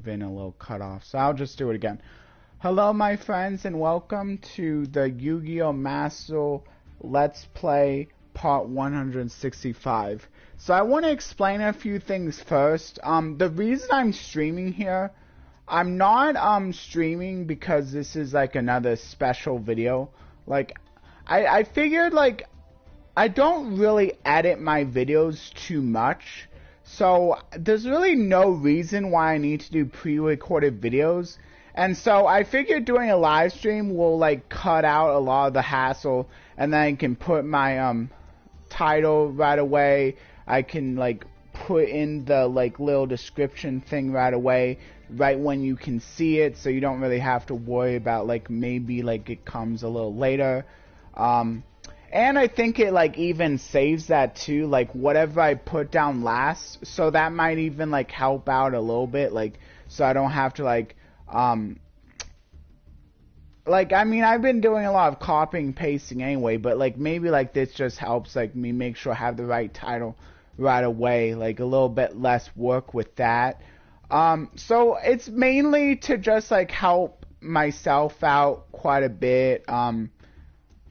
been a little cut off, so I'll just do it again. Hello my friends, and welcome to the Yu-Gi-Oh! Master Let's Play Part 165. So I want to explain a few things first. The reason I'm streaming here, I'm not streaming because this is like another special video. Like, I figured like I don't really edit my videos too much, so there's really no reason why I need to do pre-recorded videos. And so I figured doing a live stream will like cut out a lot of the hassle, and then I can put my title right away. I can like put in the like little description thing right away, right when you can see it, so you don't really have to worry about like maybe like it comes a little later. And I think it like even saves that too, like whatever I put down last, so that might even like help out a little bit, like so I don't have to like I mean, I've been doing a lot of copying and pasting anyway, but like maybe like this just helps like me make sure I have the right title right away, like a little bit less work with that. So it's mainly to just like help myself out quite a bit,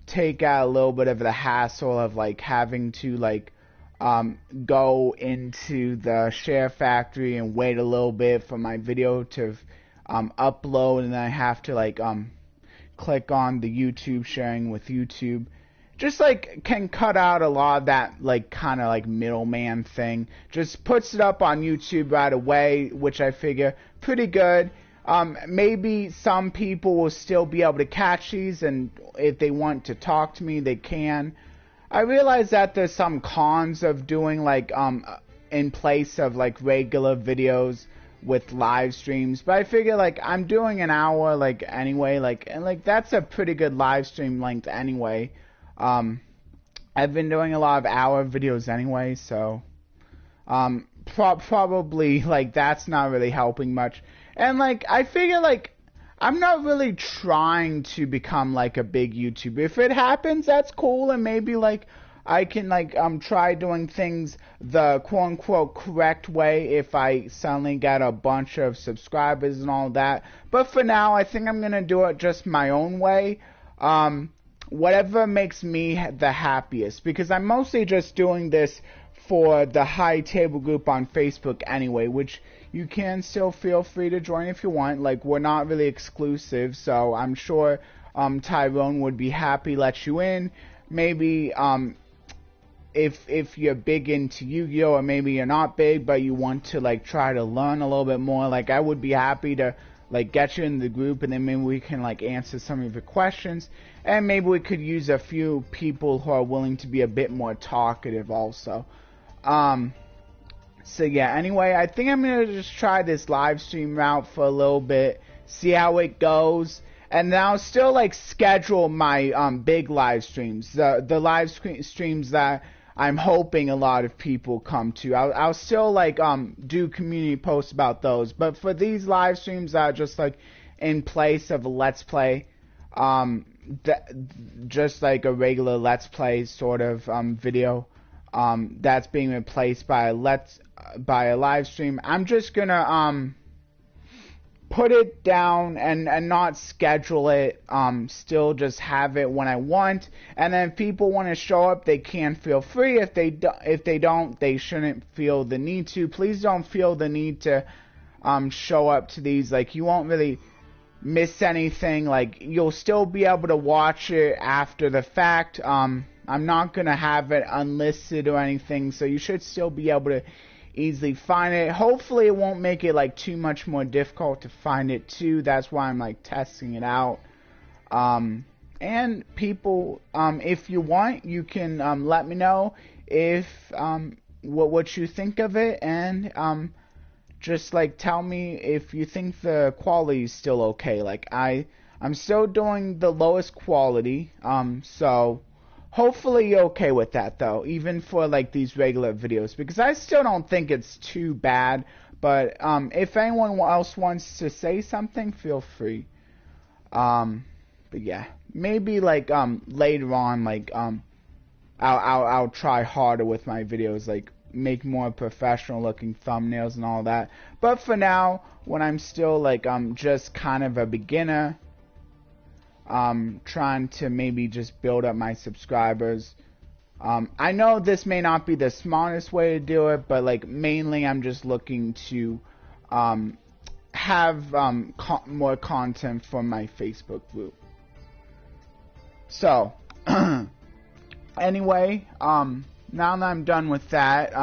take out a little bit of the hassle of like having to like go into the share factory and wait a little bit for my video to upload, and then I have to like click on the YouTube sharing with YouTube. Just like can cut out a lot of that like kind of like middleman thing. Just puts it up on YouTube right away, which I figure pretty good. Maybe some people will still be able to catch these, and if they want to talk to me, they can. I realize that there's some cons of doing like in place of like regular videos with live streams, but I figure like I'm doing an hour like anyway, like, and like that's a pretty good live stream length anyway. I've been doing a lot of hour videos anyway, so probably like that's not really helping much. And like I figure like I'm not really trying to become like a big YouTuber. If it happens, that's cool, and maybe like I can like try doing things the quote unquote correct way if I suddenly get a bunch of subscribers and all that. But for now, I think I'm gonna do it just my own way. Whatever makes me the happiest, because I'm mostly just doing this for the high table group on Facebook anyway, which you can still feel free to join if you want. Like, we're not really exclusive, so I'm sure Tyrone would be happy to let you in. Maybe if you're big into Yu-Gi-Oh, or maybe you're not big but you want to like try to learn a little bit more, like I would be happy to like get you in the group, and then maybe we can like answer some of your questions, and maybe we could use a few people who are willing to be a bit more talkative also. So yeah, anyway, I think I'm gonna just try this live stream route for a little bit, see how it goes, and then I'll still like schedule my big live streams, the live streams that I'm hoping a lot of people come to. I'll still like do community posts about those, but for these live streams that are just like in place of a let's play, just like a regular let's play sort of video, that's being replaced by a live stream, I'm just gonna put it down and not schedule it, still just have it when I want, and then if people want to show up, they can feel free. If they don't, they shouldn't feel the need to. Please don't feel the need to show up to these. Like, you won't really miss anything. Like, you'll still be able to watch it after the fact. I'm not gonna have it unlisted or anything, so you should still be able to easily find it. Hopefully it won't make it like too much more difficult to find it too. That's why I'm like testing it out. And people, if you want, you can let me know if what you think of it, and just like tell me if you think the quality is still okay. Like I'm still doing the lowest quality, so hopefully you're okay with that though, even for like these regular videos, because I still don't think it's too bad. But if anyone else wants to say something, feel free. But yeah, maybe like later on, like I'll try harder with my videos, like make more professional looking thumbnails and all that. But for now, when I'm still like just kind of a beginner, trying to maybe just build up my subscribers. I know this may not be the smartest way to do it, but like mainly I'm just looking to have more content for my Facebook group. So anyway, now that I'm done with that,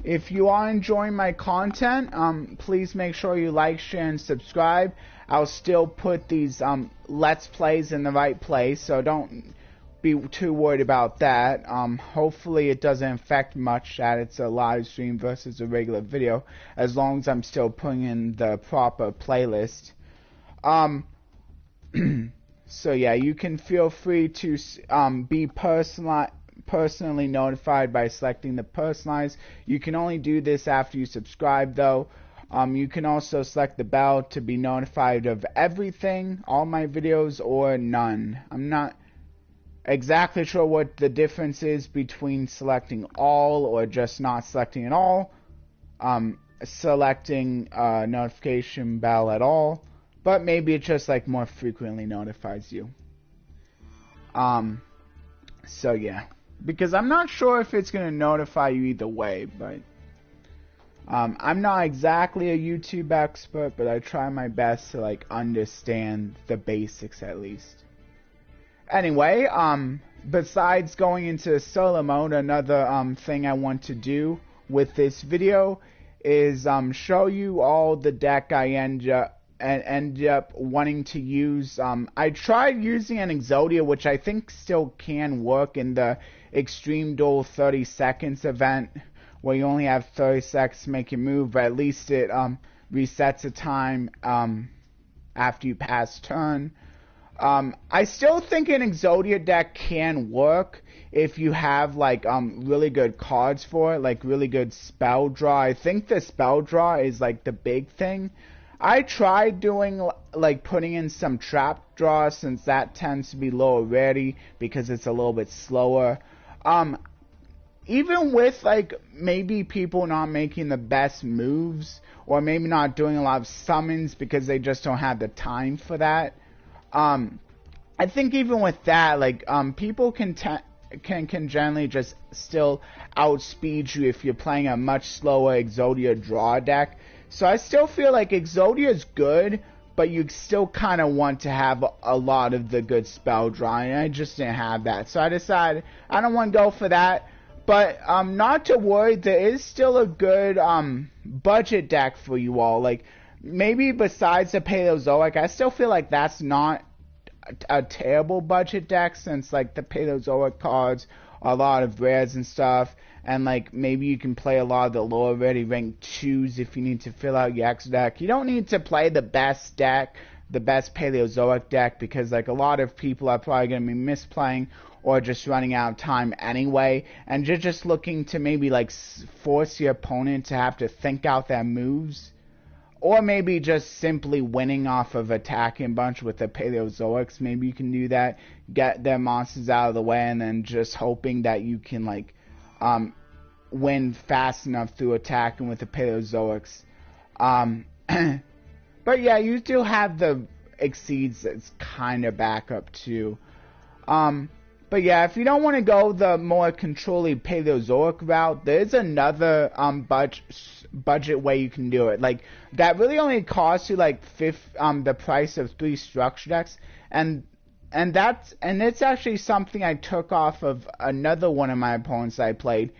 if you are enjoying my content, please make sure you like, share, and subscribe. I'll still put these Let's Plays in the right place, so don't be too worried about that. Hopefully it doesn't affect much that it's a live stream versus a regular video, as long as I'm still putting in the proper playlist. So yeah, you can feel free to be personally notified by selecting the personalized. You can only do this after you subscribe though. You can also select the bell to be notified of everything, all my videos, or none. I'm not exactly sure what the difference is between selecting all or just not selecting at all. Selecting notification bell at all, but maybe it just like more frequently notifies you. So yeah, because I'm not sure if it's gonna notify you either way, but I'm not exactly a YouTube expert, but I try my best to like understand the basics at least. Anyway, besides going into solo mode, another thing I want to do with this video is show you all the deck I end up wanting to use. I tried using an Exodia, which I think still can work in the Extreme Duel 30 seconds event, where you only have 30 seconds to make your move, but at least it resets the time after you pass turn. I still think an Exodia deck can work if you have like really good cards for it, like really good spell draw. I think the spell draw is like the big thing. I tried doing like putting in some trap draw, since that tends to be lower rarity because it's a little bit slower. Even with like maybe people not making the best moves, or maybe not doing a lot of summons because they just don't have the time for that. I think even with that, like people can generally just still outspeed you if you're playing a much slower Exodia draw deck. So I still feel like Exodia is good, but you still kind of want to have a lot of the good spell draw, and I just didn't have that. So I decided I don't want to go for that. But not to worry, there is still a good budget deck for you all. Like maybe besides the Paleozoic, I still feel like that's not a terrible budget deck, since like the Paleozoic cards are a lot of rares and stuff, and like maybe you can play a lot of the lower ready rank 2s if you need to fill out your X deck. You don't need to play the best deck, the best Paleozoic deck, because like a lot of people are probably going to be misplaying or just running out of time anyway, and you're just looking to maybe like force your opponent to have to think out their moves, or maybe just simply winning off of attacking a bunch with the Paleozoics. Maybe you can do that, get their monsters out of the way, and then just hoping that you can like win fast enough through attacking with the Paleozoics. But yeah, you do have the Exceeds that's kind of backup too. But yeah, if you don't want to go the more controlling Paleozoic route, there's another budget way you can do it. Like that really only costs you like the price of 3 structure decks, and it's actually something I took off of another one of my opponents I played.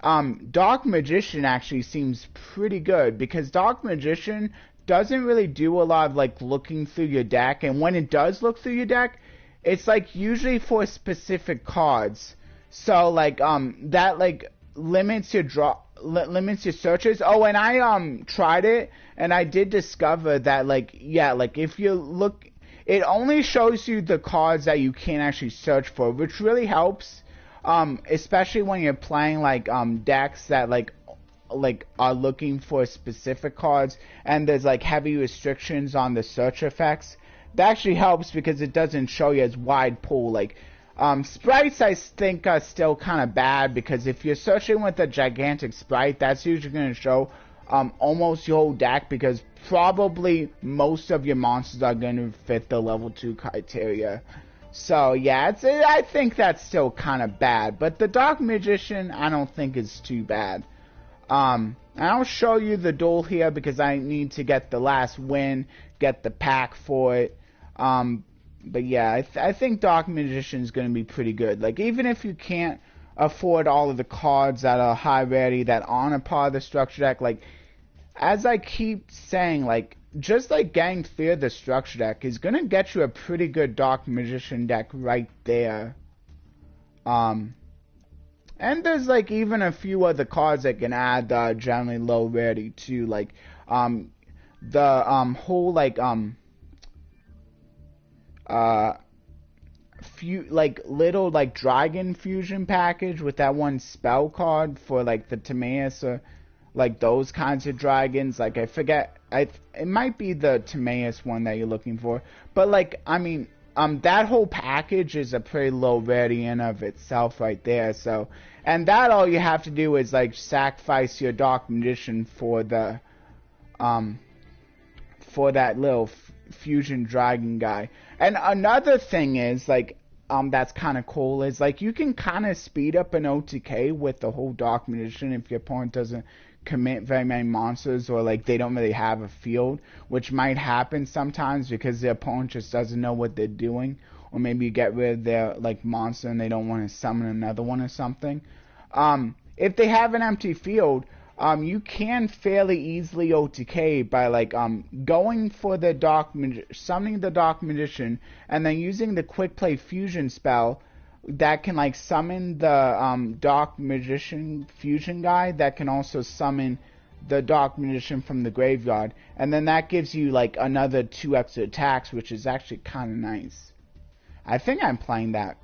Dark Magician actually seems pretty good, because Dark Magician doesn't really do a lot of like looking through your deck, and when it does look through your deck, it's like usually for specific cards. So like that like limits your limits your searches. Oh, and I tried it, and I did discover that like yeah, like if you look, it only shows you the cards that you can actually search for, which really helps, especially when you're playing like decks that like are looking for specific cards, and there's like heavy restrictions on the search effects. That actually helps because it doesn't show you as wide pool. Like Sprites I think are still kind of bad, because if you're searching with a gigantic sprite, that's usually going to show almost your whole deck, because probably most of your monsters are going to fit the level 2 criteria. So yeah, I think that's still kind of bad, but the Dark Magician I don't think is too bad. And I'll show you the duel here because I need to get the last win, get the pack for it. But yeah, I think Dark Magician is going to be pretty good. Like, even if you can't afford all of the cards that are high rarity that aren't a part of the structure deck, like, as I keep saying, like, just like getting Fear the structure deck is going to get you a pretty good Dark Magician deck right there. And there's, like, even a few other cards that can add generally low rarity too, like, the whole, like, little, like, dragon fusion package with that one spell card for, like, the Timaeus, or like those kinds of dragons. Like, I forget, it might be the Timaeus one that you're looking for, but, like, I mean, that whole package is a pretty low rarity in of itself right there. So, and that all you have to do is, like, sacrifice your Dark Magician for the for that little fusion dragon guy. And another thing is, like, that's kind of cool, is, like, you can kind of speed up an OTK with the whole Dark Magician if your opponent doesn't commit very many monsters, or, like, they don't really have a field, which might happen sometimes because the opponent just doesn't know what they're doing, or maybe you get rid of their, like, monster and they don't want to summon another one or something. If they have an empty field, you can fairly easily OTK by, like, going for the summoning the Dark Magician, and then using the Quick Play Fusion spell that can, like, summon the Dark Magician fusion guy that can also summon the Dark Magician from the graveyard, and then that gives you, like, another 2 extra attacks, which is actually kind of nice. I think I'm playing that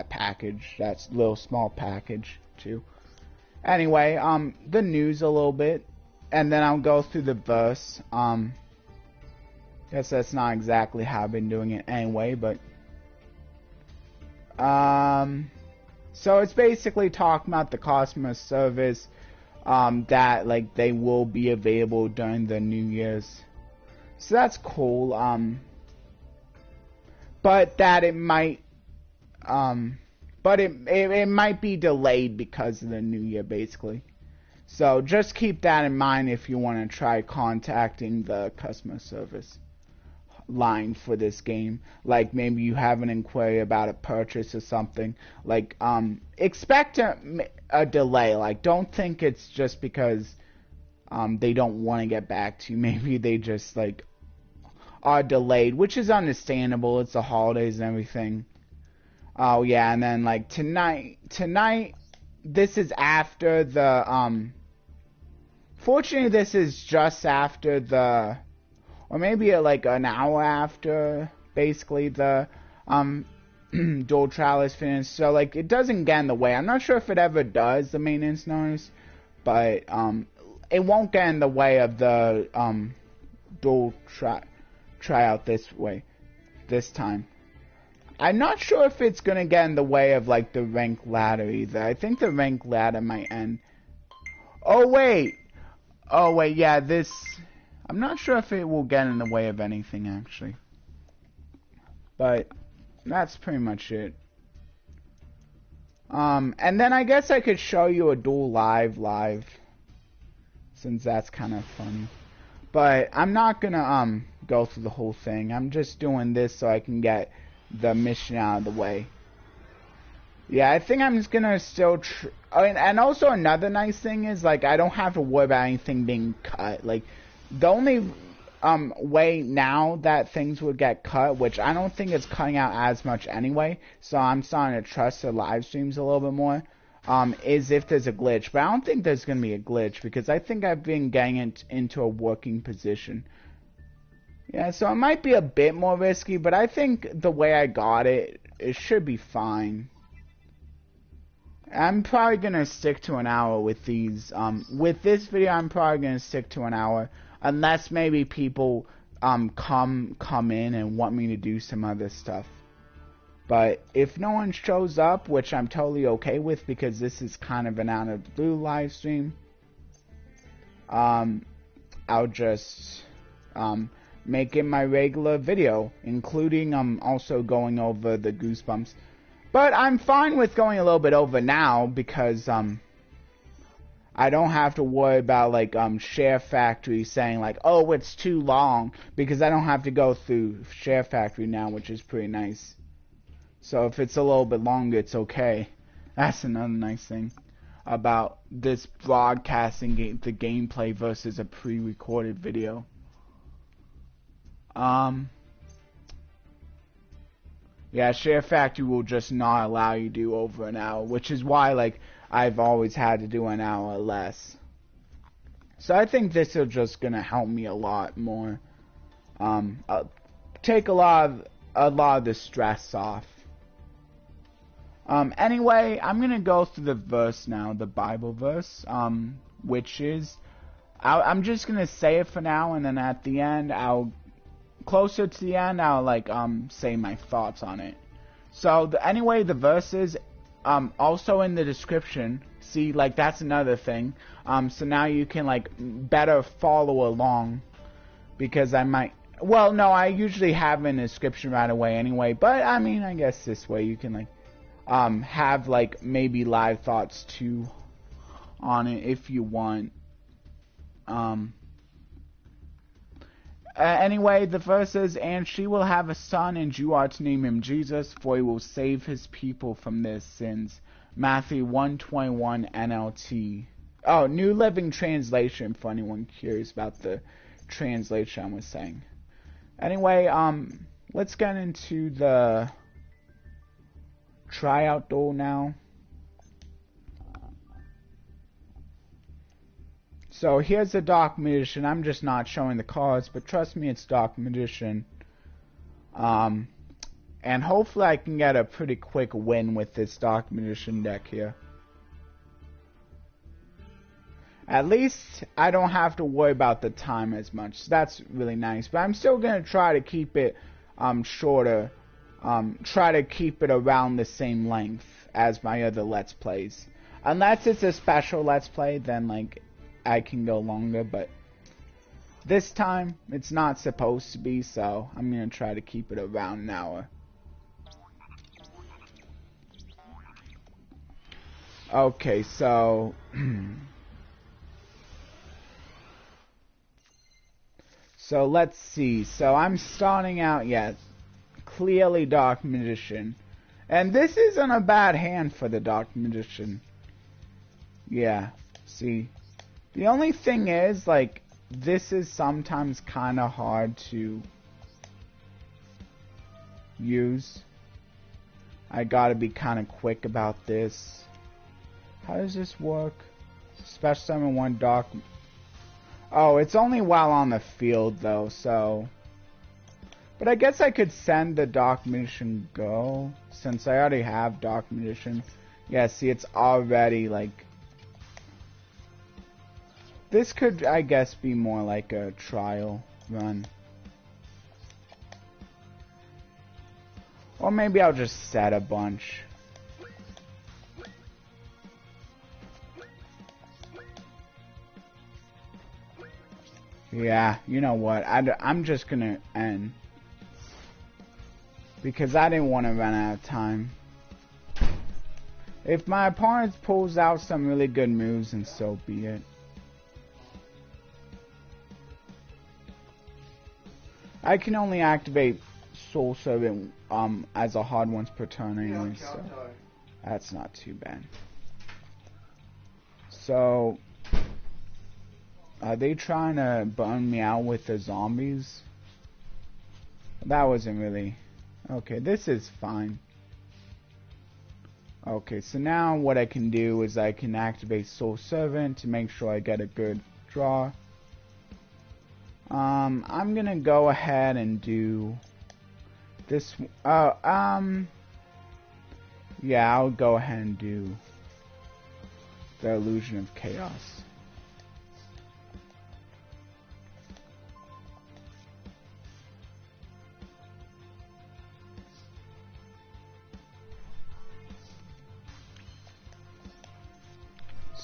package, that little small package too. Anyway, the news a little bit, and then I'll go through the verse. Guess that's not exactly how I've been doing it anyway, but so it's basically talking about the customer service, that, like, they will be available during the New Year's. So that's cool, but that it might, but it might be delayed because of the New Year, basically. So just keep that in mind if you want to try contacting the customer service line for this game. Like, maybe you have an inquiry about a purchase or something. Like, expect a delay. Like, don't think it's just because they don't want to get back to you. Maybe they just, like, are delayed, which is understandable. It's the holidays and everything. Oh yeah, and then, like, tonight, this is after the, fortunately this is just after the, or maybe like an hour after, basically, the, Duel trial is finished, so, like, it doesn't get in the way. I'm not sure if it ever does, the maintenance notice, but, it won't get in the way of the, Duel tryout this time. I'm not sure if it's gonna get in the way of, like, the rank ladder either. I think the rank ladder might end. Oh wait, yeah, I'm not sure if it will get in the way of anything, actually. But that's pretty much it. And then I guess I could show you a Duel live, since that's kind of funny. But I'm not gonna go through the whole thing. I'm just doing this so I can get the mission out of the way. Yeah, I think I'm just gonna still and also another nice thing is, like, I don't have to worry about anything being cut. Like, the only way now that things would get cut, which I don't think it's cutting out as much anyway, so I'm starting to trust the live streams a little bit more, is if there's a glitch. But I don't think there's gonna be a glitch, because I think I've been getting it into a working position. Yeah, so it might be a bit more risky, but I think the way I got it, it should be fine. I'm probably gonna stick to an hour with these. With this video, I'm probably gonna stick to an hour, unless maybe people come in and want me to do some other stuff. But if no one shows up, which I'm totally okay with because this is kind of an out of the blue live stream, I'll just make it my regular video, including also going over the Goosebumps. But I'm fine with going a little bit over now because I don't have to worry about like Share Factory saying like, oh, it's too long, because I don't have to go through Share Factory now, which is pretty nice. So if it's a little bit longer, it's okay. That's another nice thing about this broadcasting the gameplay versus a pre-recorded video. Yeah, Share Factory will just not allow you to do over an hour, which is why like I've always had to do an hour or less. So I think this is just gonna help me a lot more. Take a lot of the stress off. Anyway, I'm gonna go through the verse now, the Bible verse, which is, I'm just gonna say it for now, and then at the end, closer to the end, I'll like say my thoughts on it. So anyway, the verse is also in the description. See, like that's another thing. So now you can like better follow along, because I might. Well, no, I usually have in the description right away anyway. But I mean, I guess this way you can like have like maybe live thoughts too on it if you want. Anyway, the verse says, and she will have a son, and you are to name him Jesus, for he will save his people from their sins. Matthew 1:21 NLT. Oh, New Living Translation, for anyone curious about the translation I was saying. Anyway, let's get into the tryout duel now. So here's the Dark Magician. I'm just not showing the cards, but trust me, it's Dark Magician. And hopefully I can get a pretty quick win with this Dark Magician deck here. At least I don't have to worry about the time as much. So that's really nice. But I'm still going to try to keep it shorter. Try to keep it around the same length as my other Let's Plays. Unless it's a special Let's Play, then like I can go longer, but this time it's not supposed to be, so I'm gonna try to keep it around an hour. Okay, so so let's see. So I'm starting out, yes, clearly Dark Magician, and this isn't a bad hand for the Dark Magician. Yeah, see. The only thing is, like, this is sometimes kind of hard to use. I gotta be kind of quick about this. How does this work? Special summon one dark. Oh, it's only while on the field, though, so. But I guess I could send the Dark Magician go, since I already have Dark Magician. Yeah, see, it's already, like. This could, I guess, be more like a trial run. Or maybe I'll just set a bunch. Yeah, you know what? I'm just gonna end. Because I didn't want to run out of time. If my opponent pulls out some really good moves, then so be it. I can only activate Soul Servant as a hard once per turn anyway, so that's not too bad. So, are they trying to burn me out with the zombies? That wasn't really... Okay, this is fine. Okay, so now what I can do is I can activate Soul Servant to make sure I get a good draw. I'm gonna go ahead and do this. Yeah, I'll go ahead and do the Illusion of Chaos.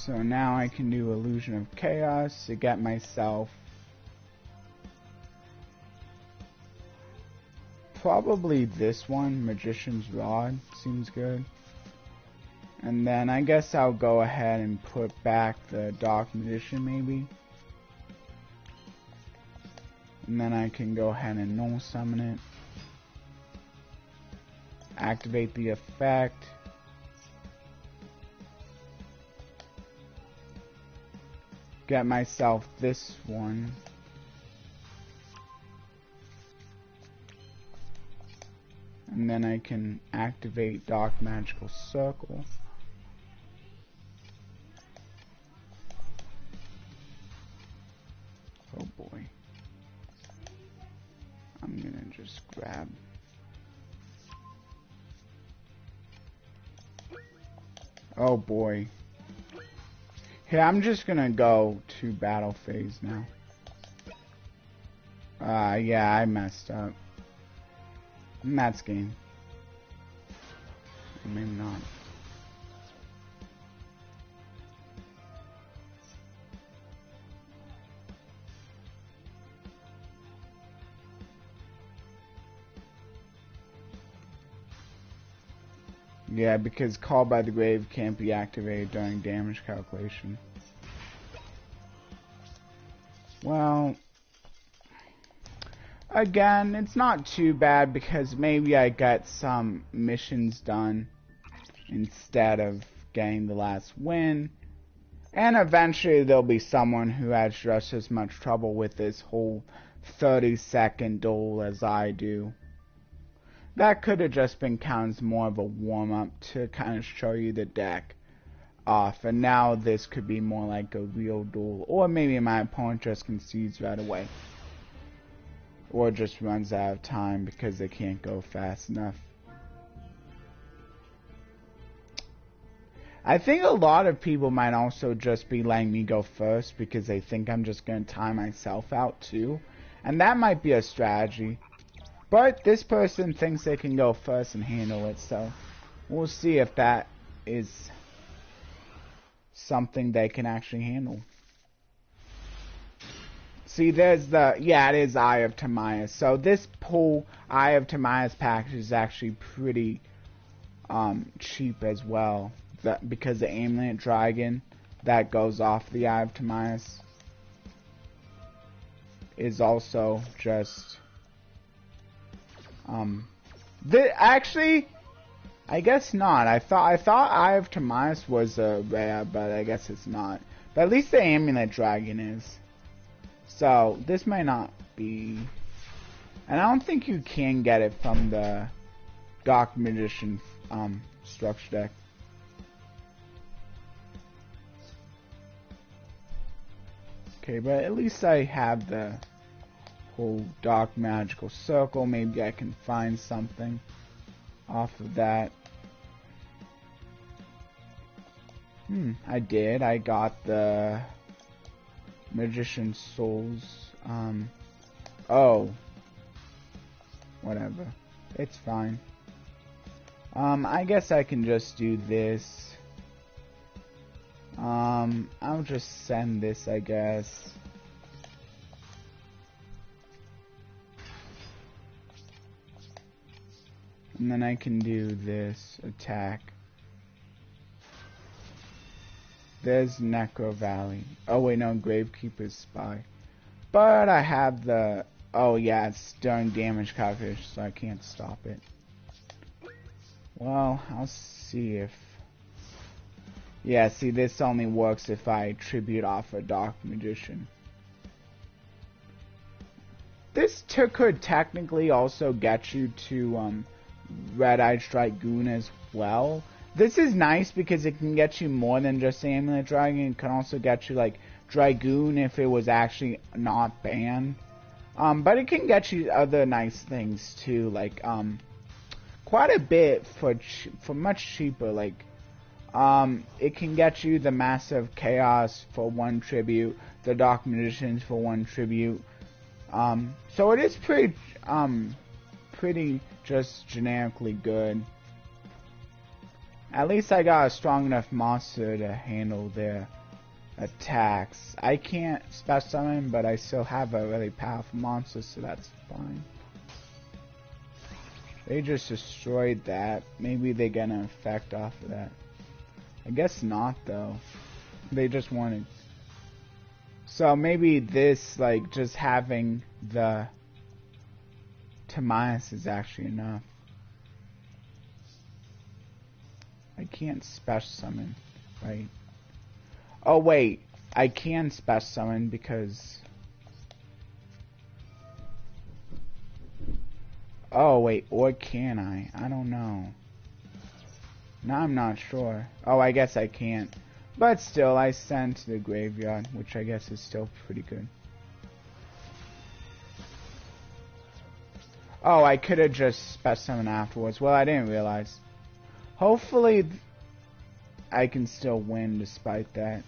So now I can do Illusion of Chaos to get myself probably this one, Magician's Rod, seems good. And then I guess I'll go ahead and put back the Dark Magician maybe. And then I can go ahead and null summon it. Activate the effect. Get myself this one. And then I can activate Dark Magical Circle. Oh boy. I'm gonna just grab. Oh boy. Here, I'm just gonna go to battle phase now. Yeah, I messed up. That's game. Or maybe not. Yeah, because Call by the Grave can't be activated during damage calculation. Well, again, it's not too bad because maybe I get some missions done instead of getting the last win. And eventually there'll be someone who has just as much trouble with this whole 30-second duel as I do. That could have just been counted as more of a warm-up to kind of show you the deck off. And now this could be more like a real duel. Or maybe my opponent just concedes right away. Or just runs out of time because they can't go fast enough. I think a lot of people might also just be letting me go first because they think I'm just going to time myself out too. And that might be a strategy. But this person thinks they can go first and handle it, so we'll see if that is something they can actually handle. See, there's the, yeah, it is Eye of Timaeus. So this pull Eye of Timaeus package is actually pretty cheap as well. Because the Amulet Dragon that goes off the Eye of Timaeus is also just... actually, I guess not. I thought Eye of Timaeus was a rare, but I guess it's not. But at least the Amulet Dragon is. So this might not be. And I don't think you can get it from the Dark Magician structure deck. Okay, but at least I have the whole Dark Magical Circle. Maybe I can find something off of that. I did. I got the Magician's Souls. Oh. Whatever. It's fine. I guess I can just do this. I'll just send this, I guess. And then I can do this attack. There's Necro Valley. Oh wait, no, Gravekeeper's Spy. But I have the... Oh yeah, it's during damage calculation, so I can't stop it. Well, I'll see if... Yeah, see, this only works if I tribute off a Dark Magician. This could technically also get you to Red-Eyed Dragoon as well. This is nice because it can get you more than just Amulet Dragon. It can also get you like Dragoon if it was actually not banned. But it can get you other nice things too, like quite a bit for much cheaper. Like it can get you the Massive Chaos for 1 tribute, the Dark Magicians for 1 tribute. So it is pretty just generically good. At least I got a strong enough monster to handle their attacks. I can't special summon, but I still have a really powerful monster, so that's fine. They just destroyed that. Maybe they get an effect off of that. I guess not, though. They just wanted. So maybe this, like, just having the Timaeus is actually enough. I can't special summon, right? Oh wait, I can special summon because... Oh wait, or can I? I don't know. Now I'm not sure. Oh, I guess I can't. But still, I sent to the graveyard, which I guess is still pretty good. Oh, I could have just special summoned afterwards. Well, I didn't realize. Hopefully, I can still win despite that.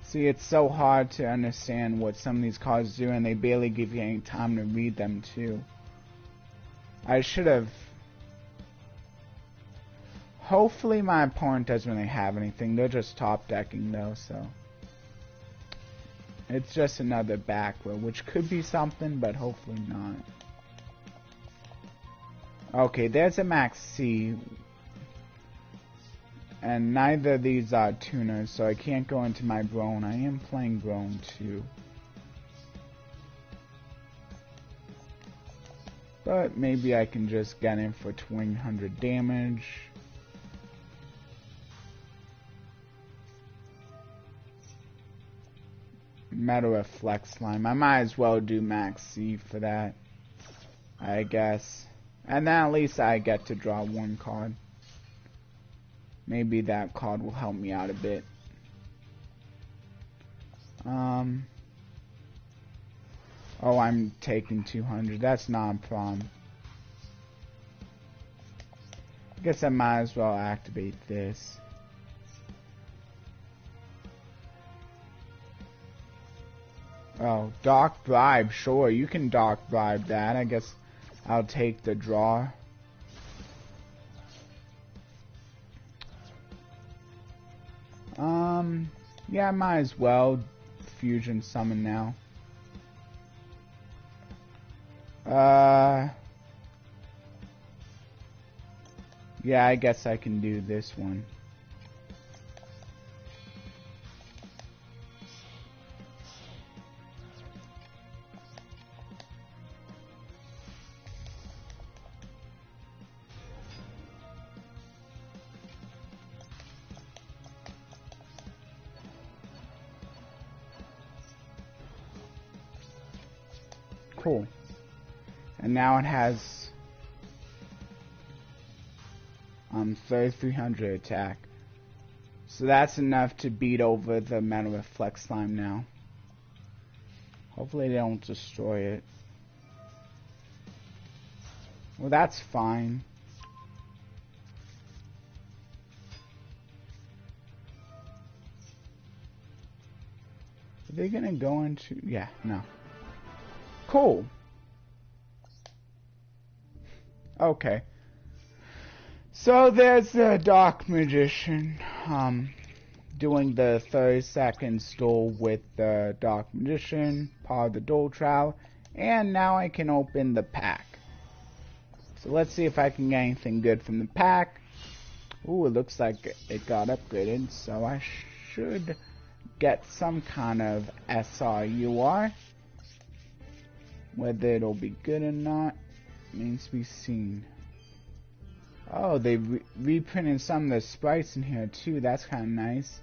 See, it's so hard to understand what some of these cards do, and they barely give you any time to read them, too. I should have... Hopefully my opponent doesn't really have anything. They're just top decking, though, so... It's just another back row, which could be something, but hopefully not. Okay, there's a Max C. And neither of these are tuners, so I can't go into my Brone. I am playing Brone too. But maybe I can just get in for 200 damage. Meta Reflect Slime. I might as well do Max C for that, I guess. And then at least I get to draw one card. Maybe that card will help me out a bit. Oh, I'm taking 200. That's not a problem. I guess I might as well activate this. Oh, Dark Bribe. Sure, you can Dark Bribe that. I guess I'll take the draw. Yeah, I might as well fusion summon now. Yeah, I guess I can do this one. Cool. And now it has 3300 attack. So that's enough to beat over the Meta Reflect Slime now. Hopefully they don't destroy it. Well, that's fine. Are they gonna go into... Yeah, no. Cool. Okay. So there's the Dark Magician doing the 30-second duel with the Dark Magician, part of the duel trial, and now I can open the pack. So let's see if I can get anything good from the pack. Ooh, it looks like it got upgraded, so I should get some kind of SRUR. Whether it'll be good or not remains to be seen. Oh, they reprinted some of the sprites in here too. That's kind of nice.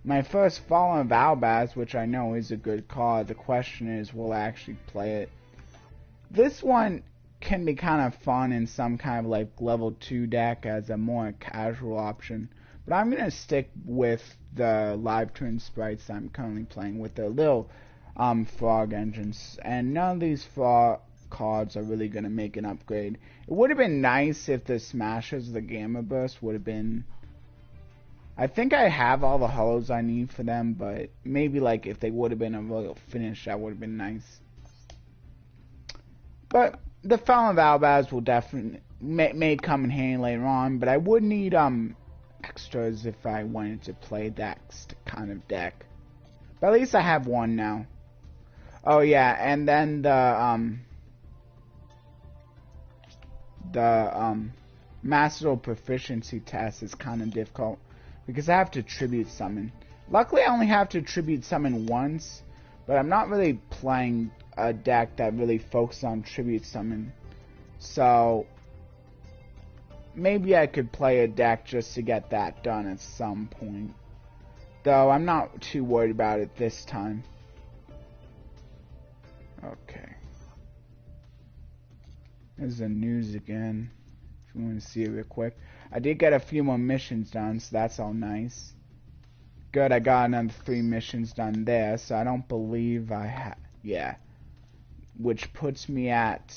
My first Fallen of Albaz, which I know is a good card. The question is, will I actually play it? This one can be kind of fun in some kind of like level 2 deck as a more casual option. But I'm going to stick with the live twin sprites I'm currently playing with the little frog engines, and none of these frog cards are really going to make an upgrade. It would have been nice if the Smashes, the Gamma Burst would have been... I think I have all the hollows I need for them, but maybe like if they would have been a royal finish, that would have been nice. But the Fallen of Albaz will definitely may come in handy later on, but I would need extras if I wanted to play that kind of deck. But at least I have one now. Oh yeah, and then the Master Proficiency test is kind of difficult because I have to tribute summon. Luckily, I only have to tribute summon once, but I'm not really playing a deck that really focuses on tribute summon. So maybe I could play a deck just to get that done at some point. Though I'm not too worried about it this time. Okay. There's the news again. If you want to see it real quick. I did get a few more missions done, so that's all nice. Good, I got another 3 missions done there, so I don't believe I have... Yeah. Which puts me at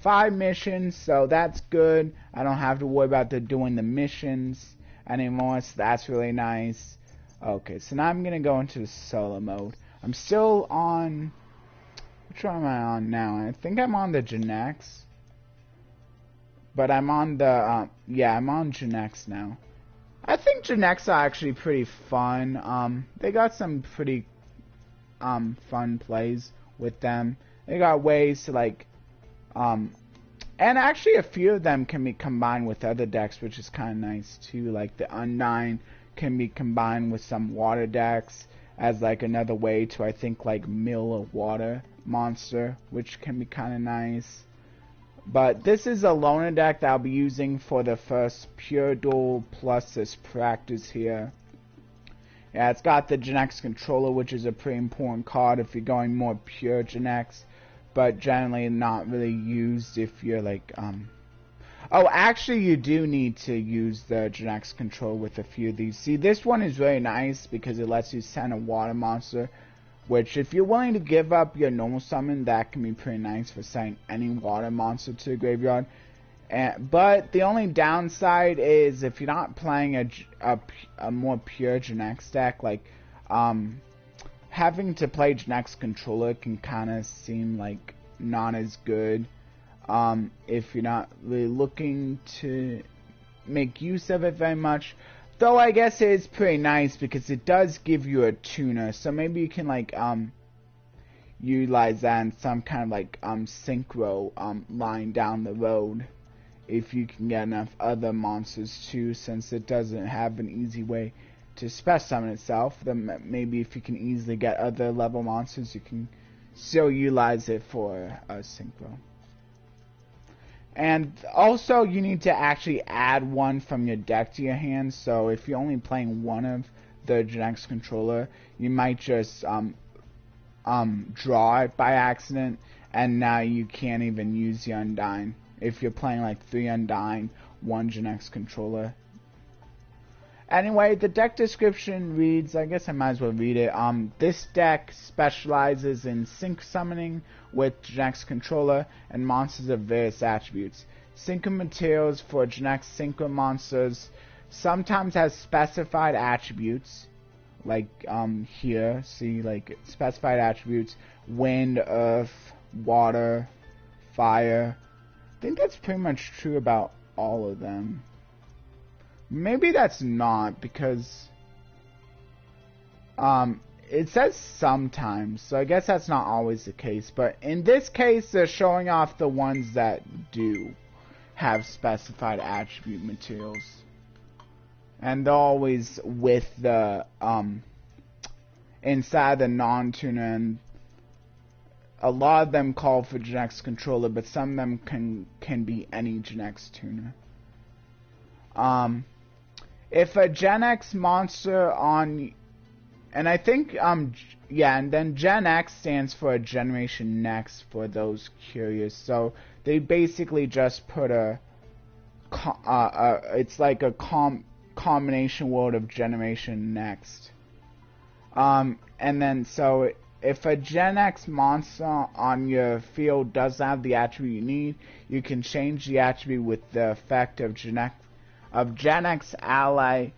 5 missions, so that's good. I don't have to worry about doing the missions anymore, so that's really nice. Okay, so now I'm going to go into the solo mode. I'm still on... Which one am I on now? I think I'm on the Genex. But I'm on the... yeah, I'm on Genex now. I think Genex are actually pretty fun. They got some pretty fun plays with them. They got ways to like... and actually a few of them can be combined with other decks, which is kind of nice too. Like the Undyne can be combined with some water decks as like another way to, I think, like mill a water monster, which can be kind of nice. But this is a loner deck that I'll be using for the first pure duel plus this practice here. Yeah, it's got the Genex controller, which is a pretty important card if you're going more pure Genex, but generally not really used if you're like oh, actually you do need to use the Genex control with a few of these. See, this one is really nice because it lets you send a water monster, which if you're willing to give up your normal summon, that can be pretty nice for sending any water monster to the graveyard. But the only downside is if you're not playing a more pure Genex deck, like having to play Genex controller can kind of seem like not as good. If you're not really looking to make use of it very much. Though I guess it is pretty nice because it does give you a tuner. So maybe you can like utilize that in some kind of like synchro line down the road. If you can get enough other monsters too, since it doesn't have an easy way to special summon itself. Then maybe if you can easily get other level monsters, you can still utilize it for a synchro. And also, you need to actually add one from your deck to your hand. So if you're only playing one of the Genex controller, you might just draw it by accident, and now you can't even use the Undyne. If you're playing like 3 Undyne, 1 Genex controller. Anyway, the deck description reads, I guess I might as well read it. This deck specializes in sync summoning with Genex controller and monsters of various attributes. Synchro materials for Genex synchro monsters sometimes has specified attributes, like here, see, like specified attributes: wind, earth, water, fire. I think that's pretty much true about all of them. Maybe that's not, because it says sometimes, so I guess that's not always the case. But in this case, they're showing off the ones that do have specified attribute materials. And they're always with the inside the non-tuner, and a lot of them call for Genex controller, but some of them can be any Genex tuner. If a Genex monster on, and I think yeah, and then Gen X stands for a generation next for those curious. So they basically just put it's like a combination word of generation next. And then so if a Gen X monster on your field doesn't have the attribute you need, you can change the attribute with the effect of Gen X ally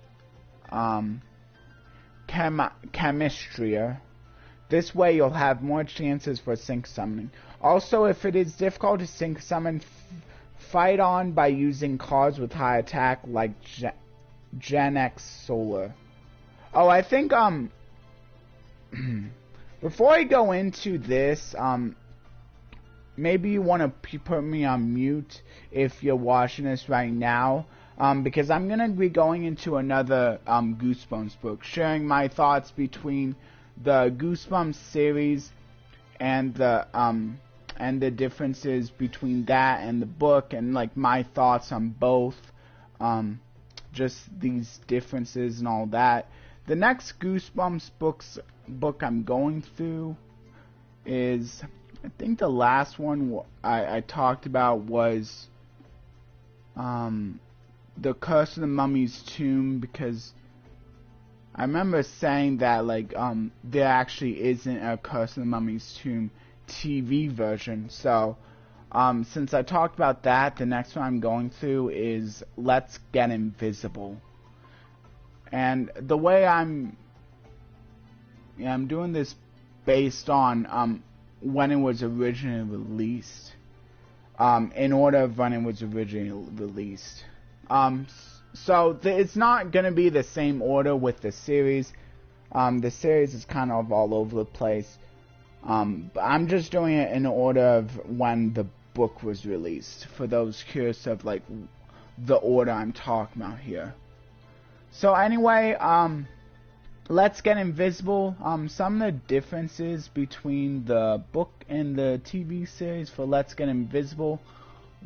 Chemistria. This way you'll have more chances for sync summoning. Also, if it is difficult to sync summon, fight on by using cards with high attack like Gen X Solar. Oh, I think, before I go into this, maybe you want to put me on mute if you're watching this right now, because I'm going to be going into another, Goosebumps book, sharing my thoughts between the Goosebumps series and the differences between that and the book, and, like, my thoughts on both, just these differences and all that. The next Goosebumps book I'm going through is, I think the last one I talked about was The Curse of the Mummy's Tomb, because I remember saying that, like, there actually isn't a Curse of the Mummy's Tomb TV version. So since I talked about that, the next one I'm going through is Let's Get Invisible. And the way I'm doing this based on when it was originally released, in order of when it was originally released. So it's not going to be the same order with the series. The series is kind of all over the place. But I'm just doing it in order of when the book was released, for those curious of, like, the order I'm talking about here. So anyway, Let's Get Invisible. Some of the differences between the book and the TV series for Let's Get Invisible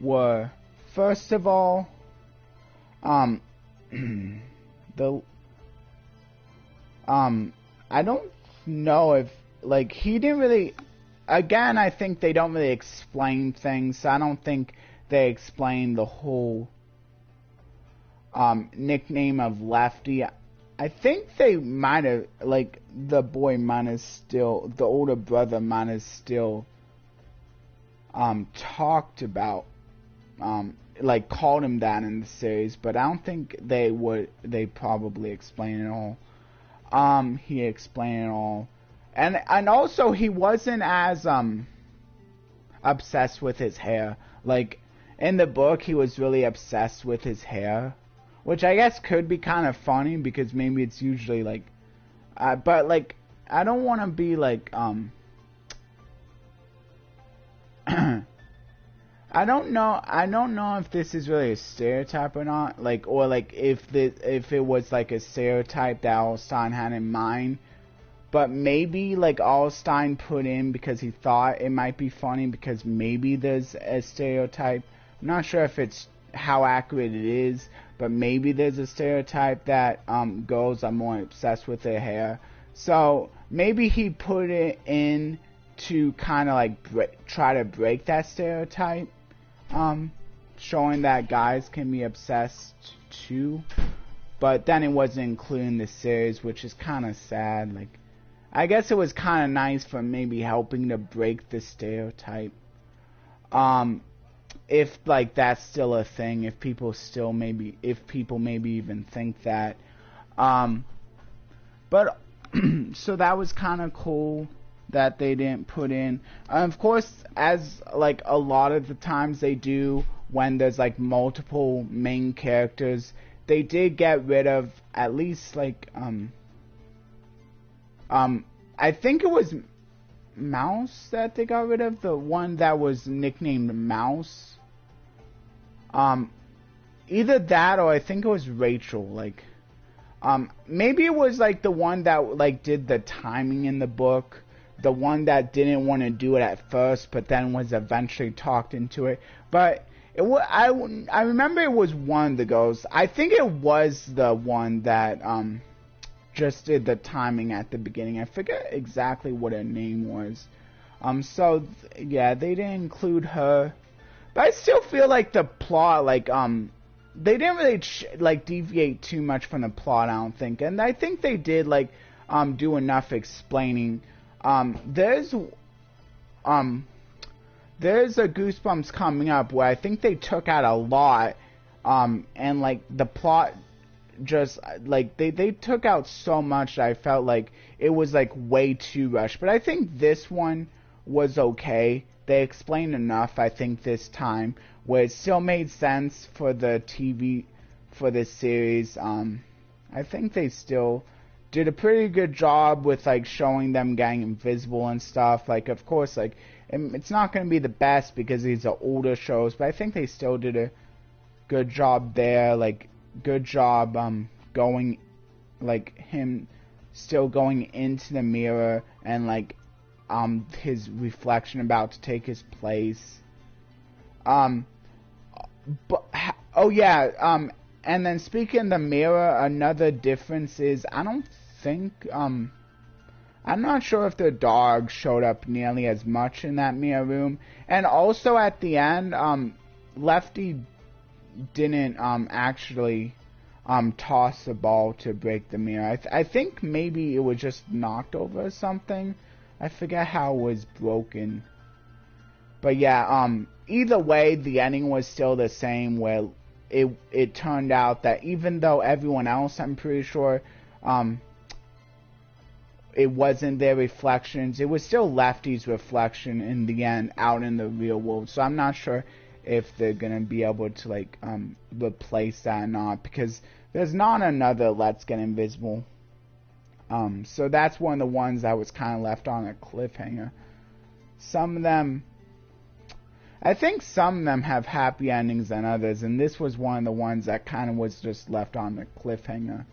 were, first of all, I don't know if, like, he didn't really, again, I think they don't really explain things, so I don't think they explain the whole nickname of Lefty. I think they might have, like, the boy might have still, the older brother might have still talked about, like, called him that in the series, but I don't think they probably explain it all. He explained it all. And also, he wasn't as obsessed with his hair. Like, in the book, he was really obsessed with his hair, which I guess could be kind of funny, because maybe it's usually, like, but, like, I don't want to be, like, I don't know if this is really a stereotype or not, like, or, like, if it was, like, a stereotype that Allstein had in mind, but maybe, like, Allstein put in because he thought it might be funny, because maybe there's a stereotype. I'm not sure if it's how accurate it is, but maybe there's a stereotype that girls are more obsessed with their hair. So maybe he put it in to kind of, like, try to break that stereotype, showing that guys can be obsessed too. But then it wasn't included in the series, which is kind of sad. Like, I guess it was kind of nice for maybe helping to break the stereotype. If, like, that's still a thing, if people maybe even think that. But so that was kind of cool that they didn't put in. Of course, as, like, a lot of the times they do when there's, like, multiple main characters, they did get rid of at least, like, I think it was Mouse that they got rid of, the one that was nicknamed Mouse. Either that, or I think it was Rachel, like, maybe it was, like, the one that, like, did the timing in the book, the one that didn't want to do it at first, but then was eventually talked into it. But I remember it was one of the girls. I think it was the one that just did the timing at the beginning. I forget exactly what her name was. So yeah, they didn't include her. But I still feel like the plot, like, they didn't really like deviate too much from the plot, I don't think. And I think they did, like, do enough explaining. There's a Goosebumps coming up where I think they took out a lot, and, like, the plot just, like, they took out so much that I felt like it was, like, way too rushed. But I think this one was okay. They explained enough, I think, this time, where it still made sense for the TV, for this series. I think they still did a pretty good job with like showing them getting invisible and stuff. Like, of course, like it's not going to be the best because these are older shows, but I think they still did a good job there. Like, good job going, like him still going into the mirror and like his reflection about to take his place. But oh yeah, and then speaking of the mirror, another difference is I don't think I'm not sure if the dog showed up nearly as much in that mirror room. And also at the end, Lefty didn't actually toss the ball to break the mirror. I think maybe it was just knocked over or something. I forget how it was broken. But yeah, either way, the ending was still the same, where it turned out that even though everyone else, I'm pretty sure, it wasn't their reflections, it was still Lefty's reflection in the end out in the real world. So I'm not sure if they're gonna be able to like replace that or not, because there's not another Let's Get Invisible. So that's one of the ones that was kind of left on a cliffhanger. Some of them, I think some of them have happy endings than others, and this was one of the ones that kind of was just left on the cliffhanger.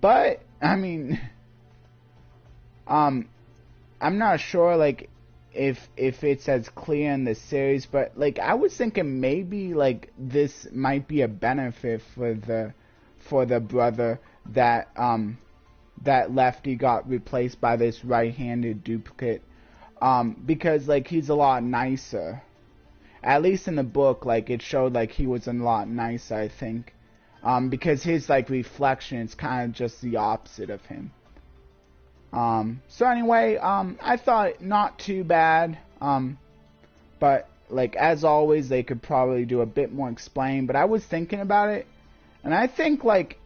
But I mean, I'm not sure like if it's as clear in the series, but like I was thinking maybe like this might be a benefit for the brother that that Lefty got replaced by this right-handed duplicate, because like he's a lot nicer. At least in the book, like it showed like he was a lot nicer, I think, because his like reflection is kind of just the opposite of him. So anyway, I thought not too bad, but like as always, they could probably do a bit more explain. But I was thinking about it, and I think like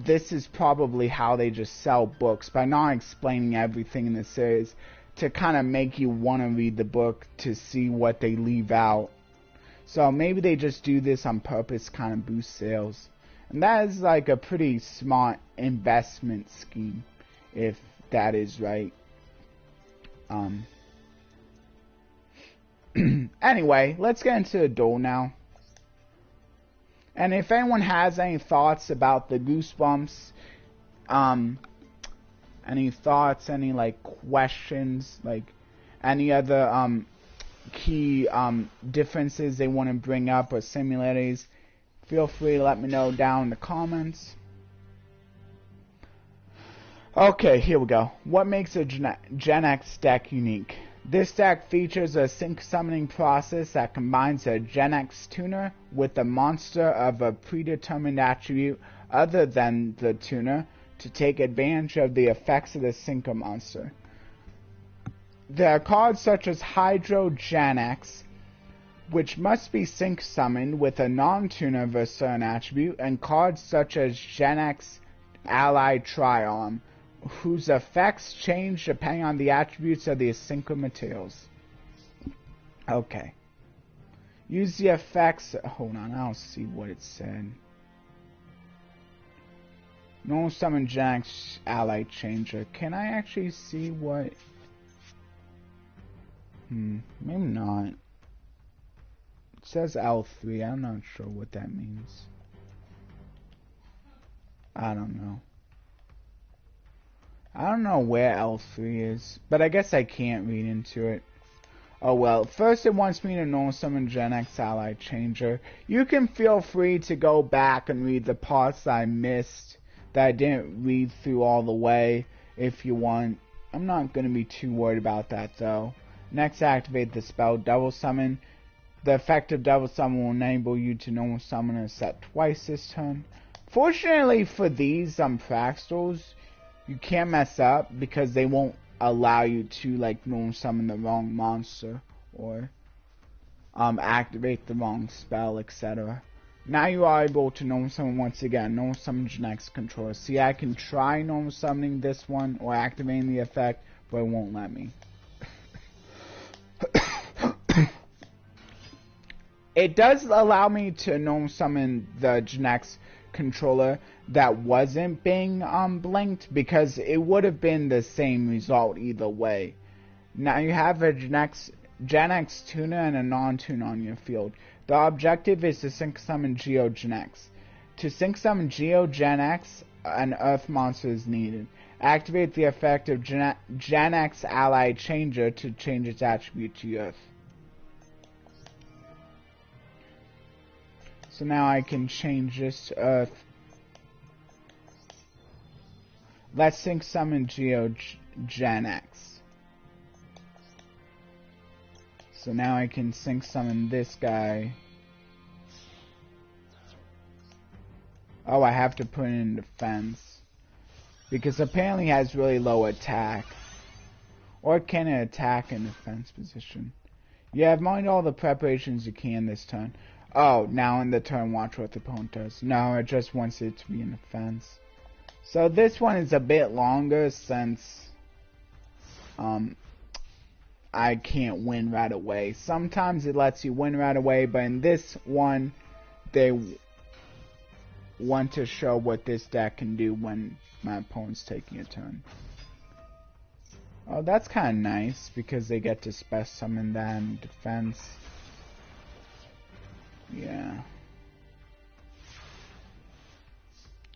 this is probably how they just sell books, by not explaining everything in the series, to kind of make you want to read the book to see what they leave out. So maybe they just do this on purpose, kind of boost sales, and that is like a pretty smart investment scheme, if that is right. Anyway, let's get into the Duel now. And if anyone has any thoughts about the Goosebumps, any thoughts, any like questions, like any other key differences they want to bring up or similarities, feel free to let me know down in the comments. Okay, here we go. What makes a Gen X deck unique? This deck features a sync summoning process that combines a Gen X tuner with a monster of a predetermined attribute other than the tuner to take advantage of the effects of the sync monster. There are cards such as Hydro Gen X, which must be sync summoned with a non-tuner of a certain attribute, and cards such as Gen X Ally Triarm, whose effects change depending on the attributes of the sync materials. Okay. Use the effects. Hold on, I don't see what it said. Normal summon Gen X Ally Changer. Can I actually see what? Maybe not. It says L3. I'm not sure what that means. I don't know. I don't know where L3 is, but I guess I can't read into it. Oh well, first it wants me to normal summon Gen X Ally Changer. You can feel free to go back and read the parts that I missed, that I didn't read through all the way, if you want. I'm not going to be too worried about that though. Next, activate the spell Double Summon. The effect of Double Summon will enable you to normal summon a set twice this turn. Fortunately for these fractals, you can't mess up because they won't allow you to like normal summon the wrong monster or activate the wrong spell, etc. Now you are able to normal summon once again, normal summon Gen X controller. See, I can try normal summoning this one or activating the effect, but it won't let me. it does allow me to normal summon the Genex controller that wasn't being blinked, because it would have been the same result either way. Now you have a Genex tuner and a non-tuner on your field. The objective is to sync summon GeoGenex. To sync summon GeoGenex, an Earth monster is needed. Activate the effect of Genex Ally Changer to change its attribute to Earth. So now I can change this to Earth. Let's sync summon GeoGenex. So now I can sync summon this guy. Oh, I have to put it in defense. Because apparently it has really low attack. Or can it attack in defense position? Yeah, I've mined all the preparations you can this turn. Oh, now in the turn, watch what the opponent does. No, it just wants it to be in defense. So this one is a bit longer since I can't win right away. Sometimes it lets you win right away, but in this one, they want to show what this deck can do when my opponent's taking a turn. Oh, that's kind of nice, because they get to special summon that in defense. Yeah.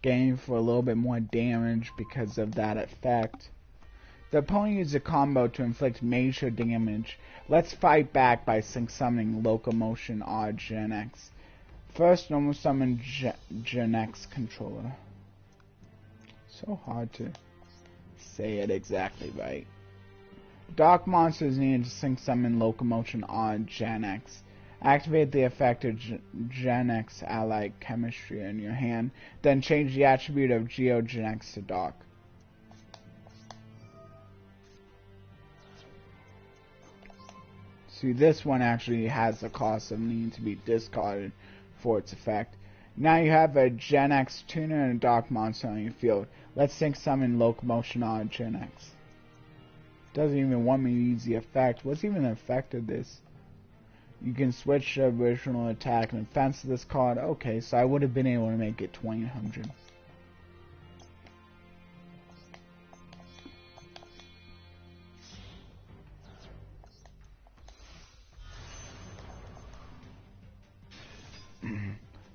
Gain for a little bit more damage because of that effect. The opponent uses a combo to inflict major damage. Let's fight back by sync summoning Locomotion or Genex. First, normal summon Genex controller. So hard to say it exactly right. Dark monsters needed to sync summon Locomotion or Genex. Activate the effect of Genex Allied Chemistry in your hand, then change the attribute of GeoGenex to Dark. See, this one actually has the cost of needing to be discarded for its effect. Now you have a Genex tuner and a Dark monster on your field. Let's sync summon Locomotion on Genex. Doesn't even want me to use the effect. What's even the effect of this? You can switch the original attack and defense to this card. Okay, so I would have been able to make it 2000.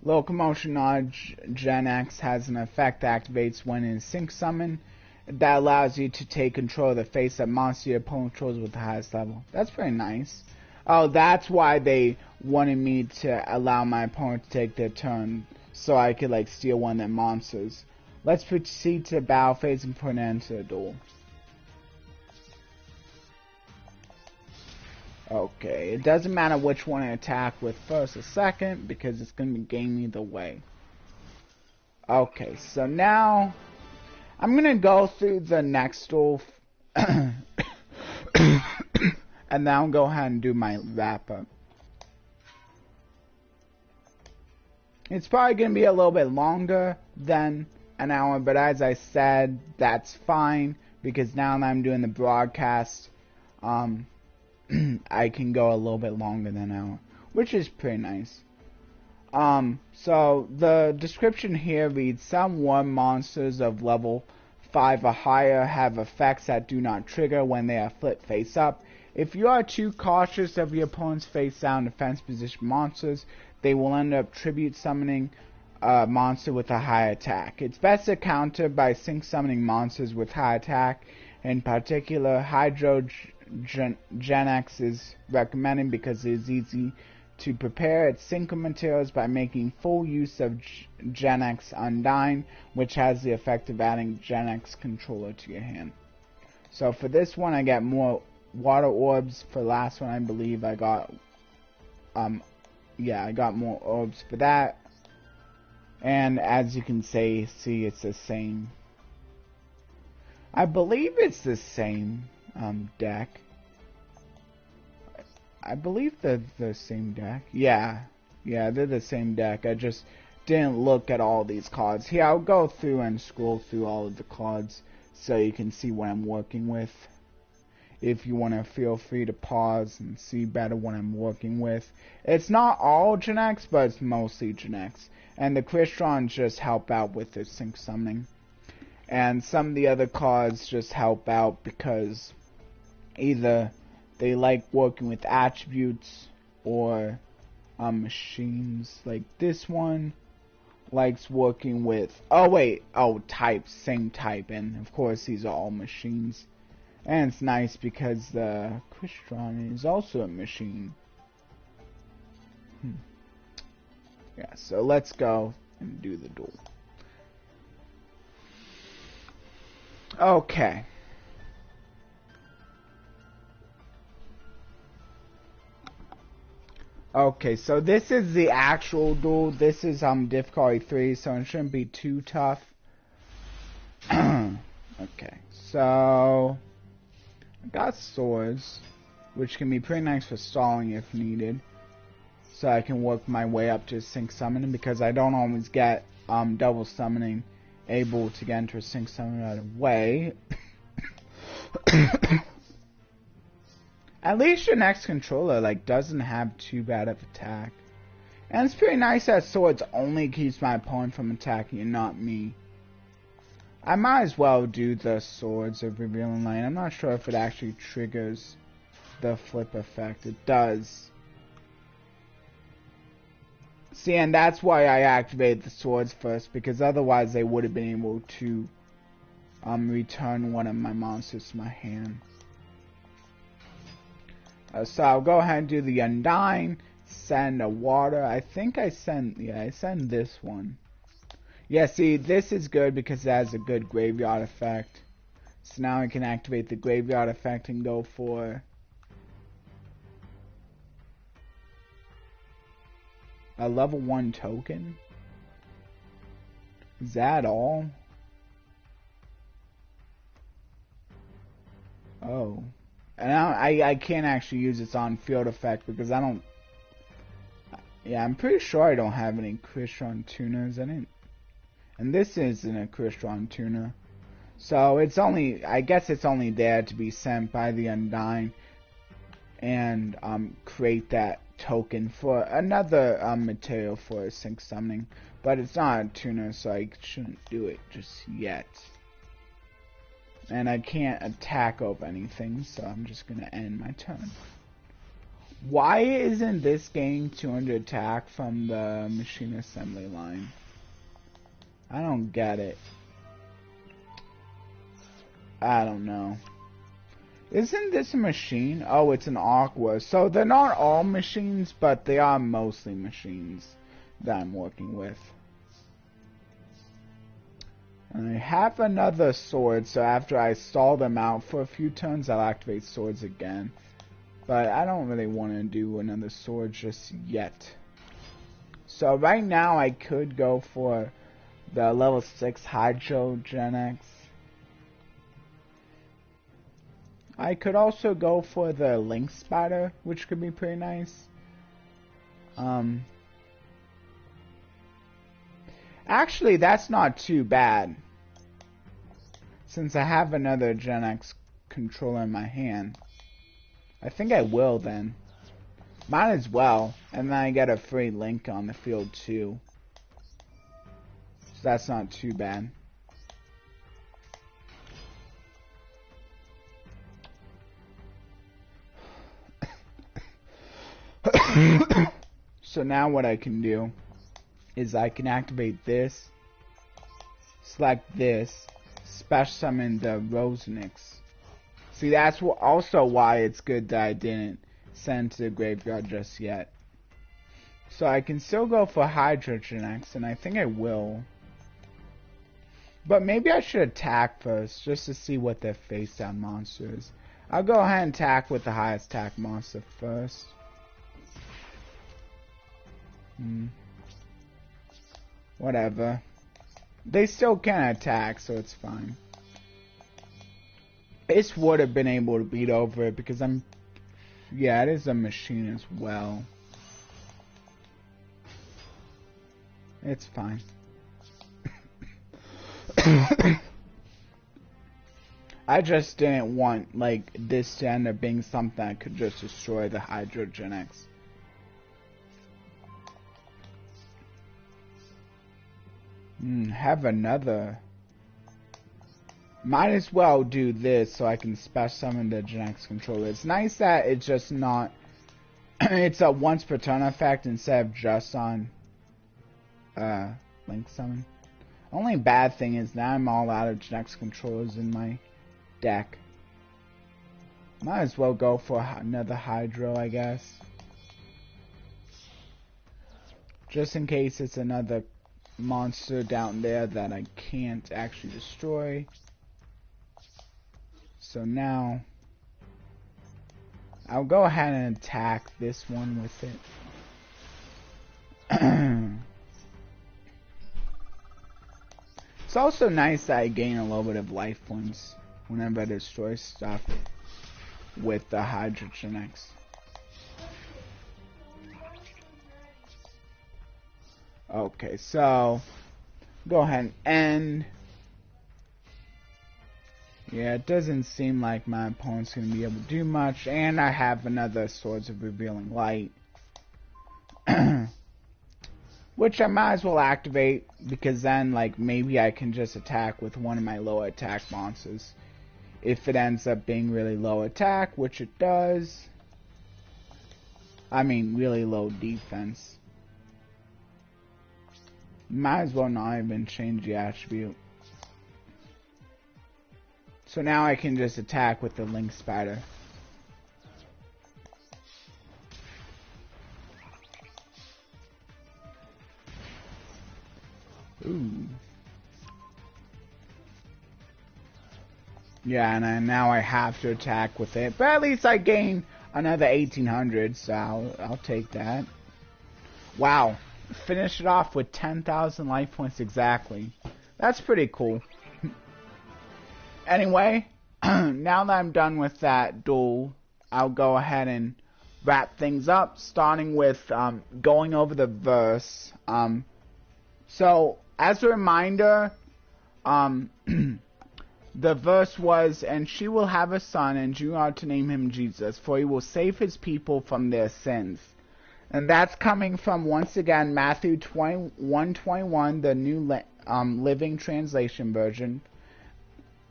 Locomotion on Genex has an effect that activates when in sync summon that allows you to take control of the face-up monster your opponent controls with the highest level. That's pretty nice. Oh, that's why they wanted me to allow my opponent to take their turn, so I could like steal one of their monsters. Let's proceed to the battle phase and put an end to the duel. Okay, it doesn't matter which one I attack with first or second, because it's going to be game either way. Okay, so now I'm going to go through the next duel and now I'll go ahead and do my wrap up. It's probably going to be a little bit longer than an hour, but as I said, that's fine, because now that I'm doing the broadcast, I can go a little bit longer than an hour, which is pretty nice. So the description here reads, some war monsters of level 5 or higher have effects that do not trigger when they are flipped face up. If you are too cautious of your opponent's face down defense position monsters, they will end up tribute summoning a monster with a high attack. It's best to counter by sync summoning monsters with high attack. In particular, Genex is recommended because it is easy to prepare its sync materials by making full use of Genex Undying, which has the effect of adding Genex controller to your hand. So for this one, I get more water orbs. For the last one, I believe I got I got more orbs for that. And as you can see it's the same. I believe it's the same deck. I believe they're the same deck. Yeah, they're the same deck. I just didn't look at all these cards. Here, I'll go through and scroll through all of the cards so you can see what I'm working with. if you want to feel free to pause and see better what I'm working with. It's not all Gen X, but it's mostly Gen X. And the Crystron just help out with the sync summoning. And some of the other cards just help out because either they like working with attributes or machines. Like this one likes working with, types, same type, and of course these are all machines. And it's nice because the Crystron is also a machine. Yeah, so let's go and do the duel. Okay. Okay, so this is the actual duel. This is difficulty 3, so it shouldn't be too tough. Okay, so I got swords, which can be pretty nice for stalling if needed. So I can work my way up to sync summoning because I don't always get double summoning able to get into a sync summon right away. At least your next controller doesn't have too bad of attack. And it's pretty nice that swords only keeps my opponent from attacking and not me. I might as well do the swords of revealing light. I'm not sure if it actually triggers the flip effect. It does. See, and that's why I activated the swords first, because otherwise they would have been able to return one of my monsters to my hand. So I'll go ahead and do the Undying, send a water. I think I send this one. Yeah, see, this is good because it has a good graveyard effect. So now I can activate the graveyard effect and go for a level 1 token. Is that all? Oh. And I can't actually use its on field effect because I don't. Yeah, I'm pretty sure I don't have any Crystron tuners in it. And this isn't a Crystron tuner. So it's only, I guess it's only there to be sent by the Undying and create that token for another material for sync summoning. But it's not a tuner, so I shouldn't do it just yet. And I can't attack over anything, so I'm just gonna end my turn. Why isn't this getting 200 attack from the machine assembly line? I don't get it. I don't know. Isn't this a machine? Oh, it's an Aqua. So they're not all machines, but they are mostly machines that I'm working with. And I have another sword, so after I stall them out for a few turns, I'll activate swords again. But I don't really want to do another sword just yet. So right now I could go for the level 6 Hydro Gen X. I could also go for the Link Spider, which could be pretty nice. Actually, that's not too bad. Since I have another Gen X controller in my hand. I think I will then. Might as well. And then I get a free Link on the field too. So that's not too bad. So now what I can do is I can activate this, select this, special summon the Rosenix. See, that's also why it's good that I didn't send to the graveyard just yet. So I can still go for Hydrogen X, and I think I will. But maybe I should attack first, just to see what their face down monster is. I'll go ahead and attack with the highest attack monster first. Whatever. They still can attack, so it's fine. This would have been able to beat over it because yeah, it is a machine as well. It's fine. I just didn't want, like, this to end up being something that could just destroy the hydrogenics. Have another. Might as well do this so I can special summon the Genex controller. It's nice that it's just not... it's a once per turn effect instead of just on Link Summon. Only bad thing is now I'm all out of Genex controllers in my deck. Might as well go for another Hydro, I guess. Just in case it's another monster down there that I can't actually destroy. So now I'll go ahead and attack this one with it. It's also nice that I gain a little bit of life points whenever I destroy stuff with the Hydrogenics. Okay, so go ahead and end. Yeah, it doesn't seem like my opponent's going to be able to do much, and I have another Swords of Revealing Light. Which I might as well activate, because then, like, maybe I can just attack with one of my low attack monsters. If it ends up being really low attack, which it does. I mean, really low defense. Might as well not even change the attribute. So now I can just attack with the Link Spider. Ooh. Yeah, and now I have to attack with it. But at least I gain another 1800, so I'll take that. Wow. Finish it off with 10,000 life points exactly. That's pretty cool. Anyway, now that I'm done with that duel, I'll go ahead and wrap things up, starting with going over the verse. So, as a reminder, the verse was, "And she will have a son, and you are to name him Jesus, for he will save his people from their sins." And that's coming from, once again, Matthew 21:21, the New Living Translation version.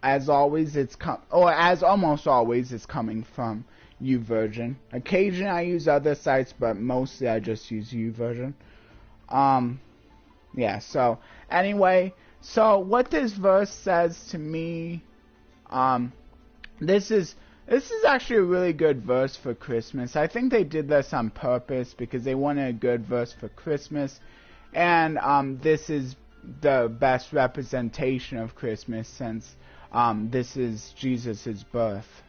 As always, as almost always, it's coming from YouVersion. Occasionally I use other sites, but mostly I just use YouVersion. Yeah, so, anyway, so what this verse says to me, this is actually a really good verse for Christmas. I think they did this on purpose because they wanted a good verse for Christmas. And this is the best representation of Christmas since this is Jesus' birth.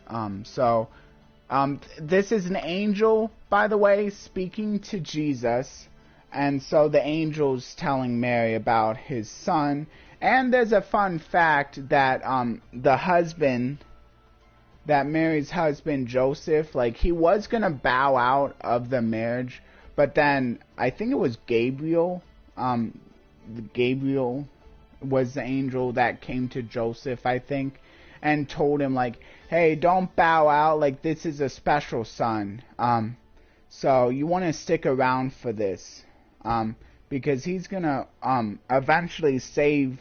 This is an angel, by the way, speaking to Jesus. And so the angel's telling Mary about his son. And there's a fun fact that that Mary's husband, Joseph, like, he was going to bow out of the marriage. But then, I think it was Gabriel. Gabriel was the angel that came to Joseph, I think, and told him, like, hey, don't bow out, like, this is a special son, so you want to stick around for this, because he's gonna, eventually save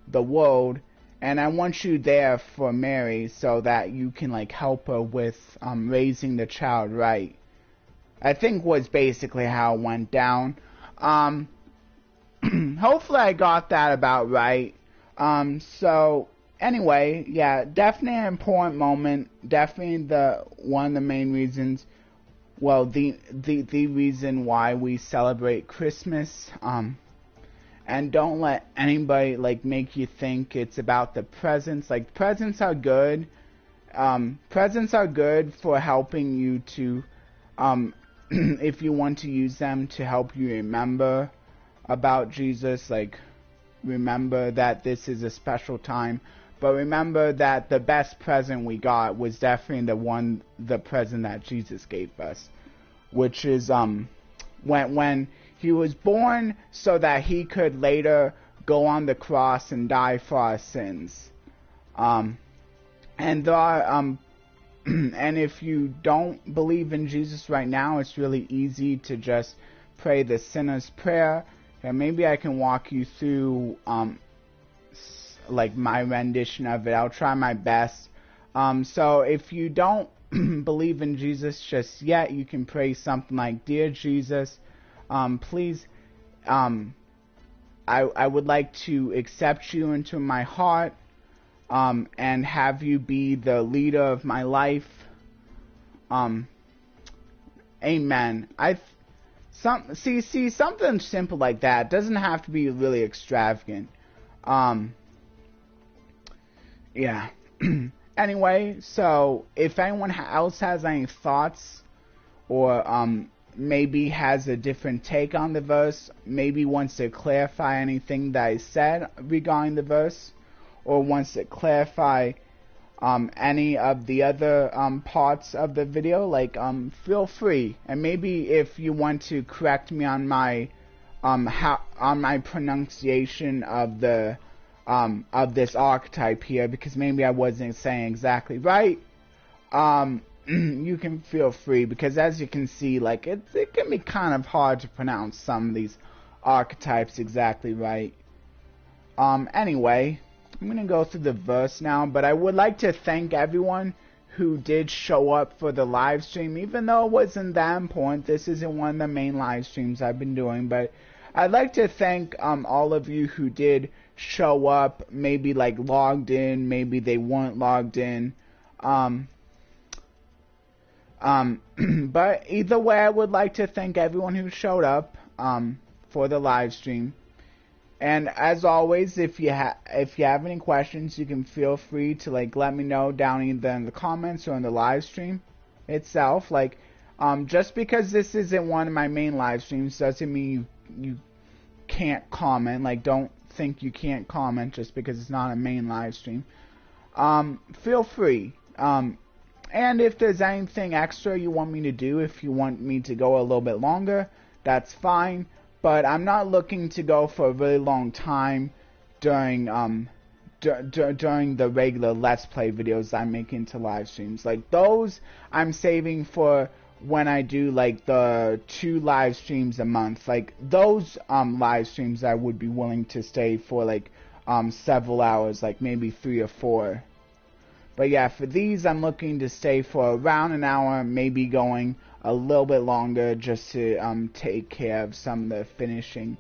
the world, and I want you there for Mary, so that you can, like, help her with, raising the child right. I think was basically how it went down. Hopefully I got that about right. So anyway, yeah, definitely an important moment. Definitely one of the main reasons. Well, the reason why we celebrate Christmas. And don't let anybody, like, make you think it's about the presents. Like, presents are good. Presents are good for helping you to, if you want to use them to help you remember about Jesus, like, remember that this is a special time, but remember that the best present we got was definitely the present that Jesus gave us, which is when he was born, so that he could later go on the cross and die for our sins. And And there are, and if you don't believe in Jesus right now, it's really easy to just pray the sinner's prayer. And maybe I can walk you through, like my rendition of it. I'll try my best. So if you don't believe in Jesus just yet, you can pray something like, Dear Jesus, please, I would like to accept you into my heart, and have you be the leader of my life. Amen. See, something simple like that doesn't have to be really extravagant. Yeah. Anyway, so if anyone else has any thoughts, or maybe has a different take on the verse, maybe wants to clarify anything that I said regarding the verse, or wants to clarify any of the other parts of the video, like feel free. And maybe if you want to correct me on my on my pronunciation of the this archetype here, because maybe I wasn't saying exactly right, you can feel free, because as you can see, like it can be kind of hard to pronounce some of these archetypes exactly right. Anyway, I'm gonna go through the verse now, but I would like to thank everyone who did show up for the live stream, even though it wasn't that important. This isn't one of the main live streams I've been doing, but I'd like to thank all of you who did show up, maybe like logged in, maybe they weren't logged in. But either way, I would like to thank everyone who showed up for the live stream. And as always, if you have any questions, you can feel free to like let me know down either in the comments or in the live stream itself. Like, just because this isn't one of my main live streams doesn't mean you can't comment. Like, don't think you can't comment just because it's not a main live stream. Feel free. And if there's anything extra you want me to do, if you want me to go a little bit longer, that's fine. But I'm not looking to go for a really long time during during the regular Let's Play videos I make into live streams. Like, those I'm saving for when I do like the 2 live streams a month. Like, those live streams I would be willing to stay for like several hours, like maybe 3 or 4. But yeah, for these I'm looking to stay for around an hour, maybe going a little bit longer, just to take care of some of the finishing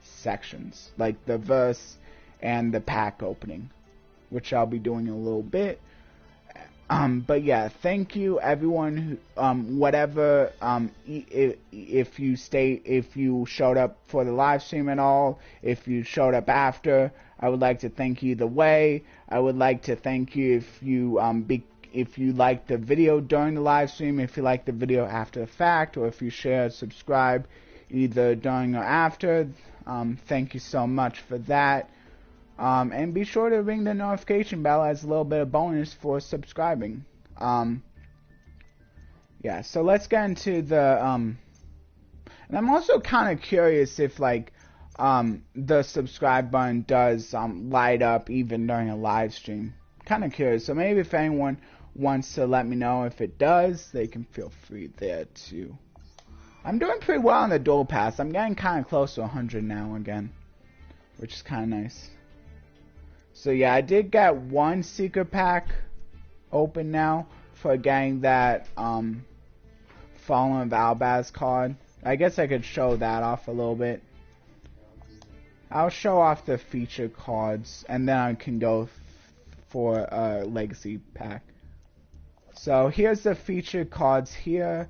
sections, like the verse and the pack opening, which I'll be doing in a little bit. But yeah, thank you everyone who, whatever, if you showed up for the live stream at all, if you showed up after, I would like to thank you either way. I would like to thank you if you liked the video during the live stream, if you liked the video after the fact, or if you share, subscribe either during or after. Thank you so much for that. And be sure to ring the notification bell as a little bit of bonus for subscribing. Yeah, so let's get into the, and I'm also kind of curious if, like, the subscribe button does, light up even during a live stream. Kind of curious, so maybe if anyone wants to let me know if it does, they can feel free there too. I'm doing pretty well on the Duel Pass. I'm getting kind of close to 100 now again, which is kind of nice. So yeah, I did get 1 secret pack open now for getting that Fallen of Albaz card. I guess I could show that off a little bit. I'll show off the feature cards, and then I can go for a legacy pack. So here's the featured cards here.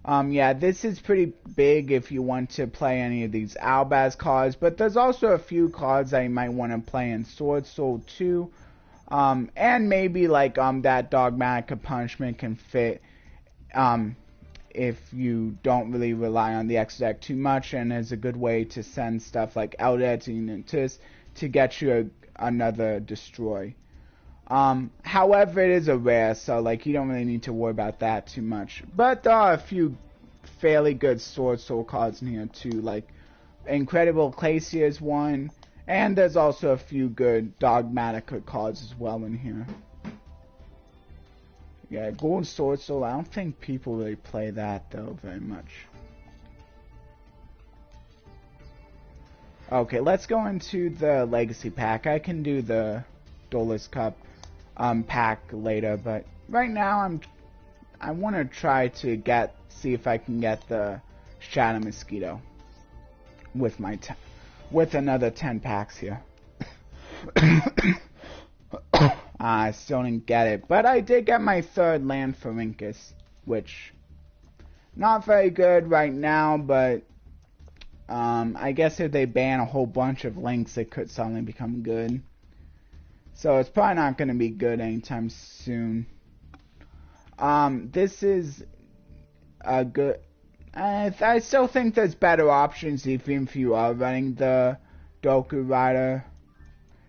Yeah, this is pretty big if you want to play any of these Albaz cards, but there's also a few cards that you might want to play in Sword Soul 2. And maybe like that Dogmatic Punishment can fit if you don't really rely on the X deck too much, and is a good way to send stuff like Eldad and Untis to get you another destroy. However, it is a rare, so like you don't really need to worry about that too much. But there are a few fairly good Sword Soul cards in here too, like Incredible Glacier is one, and there's also a few good Dogmatica cards as well in here. Yeah, Gold Sword Soul. I don't think people really play that though very much. Okay, let's go into the Legacy pack. I can do the Duelist Cup pack later, but right now I want to try to see if I can get the Shadow Mosquito with my with another 10 packs here. I still didn't get it, but I did get my third Landpharincus, which not very good right now, but I guess if they ban a whole bunch of links, it could suddenly become good. So it's probably not going to be good anytime soon. This is a good. I still think there's better options even if you are running the Doku Rider.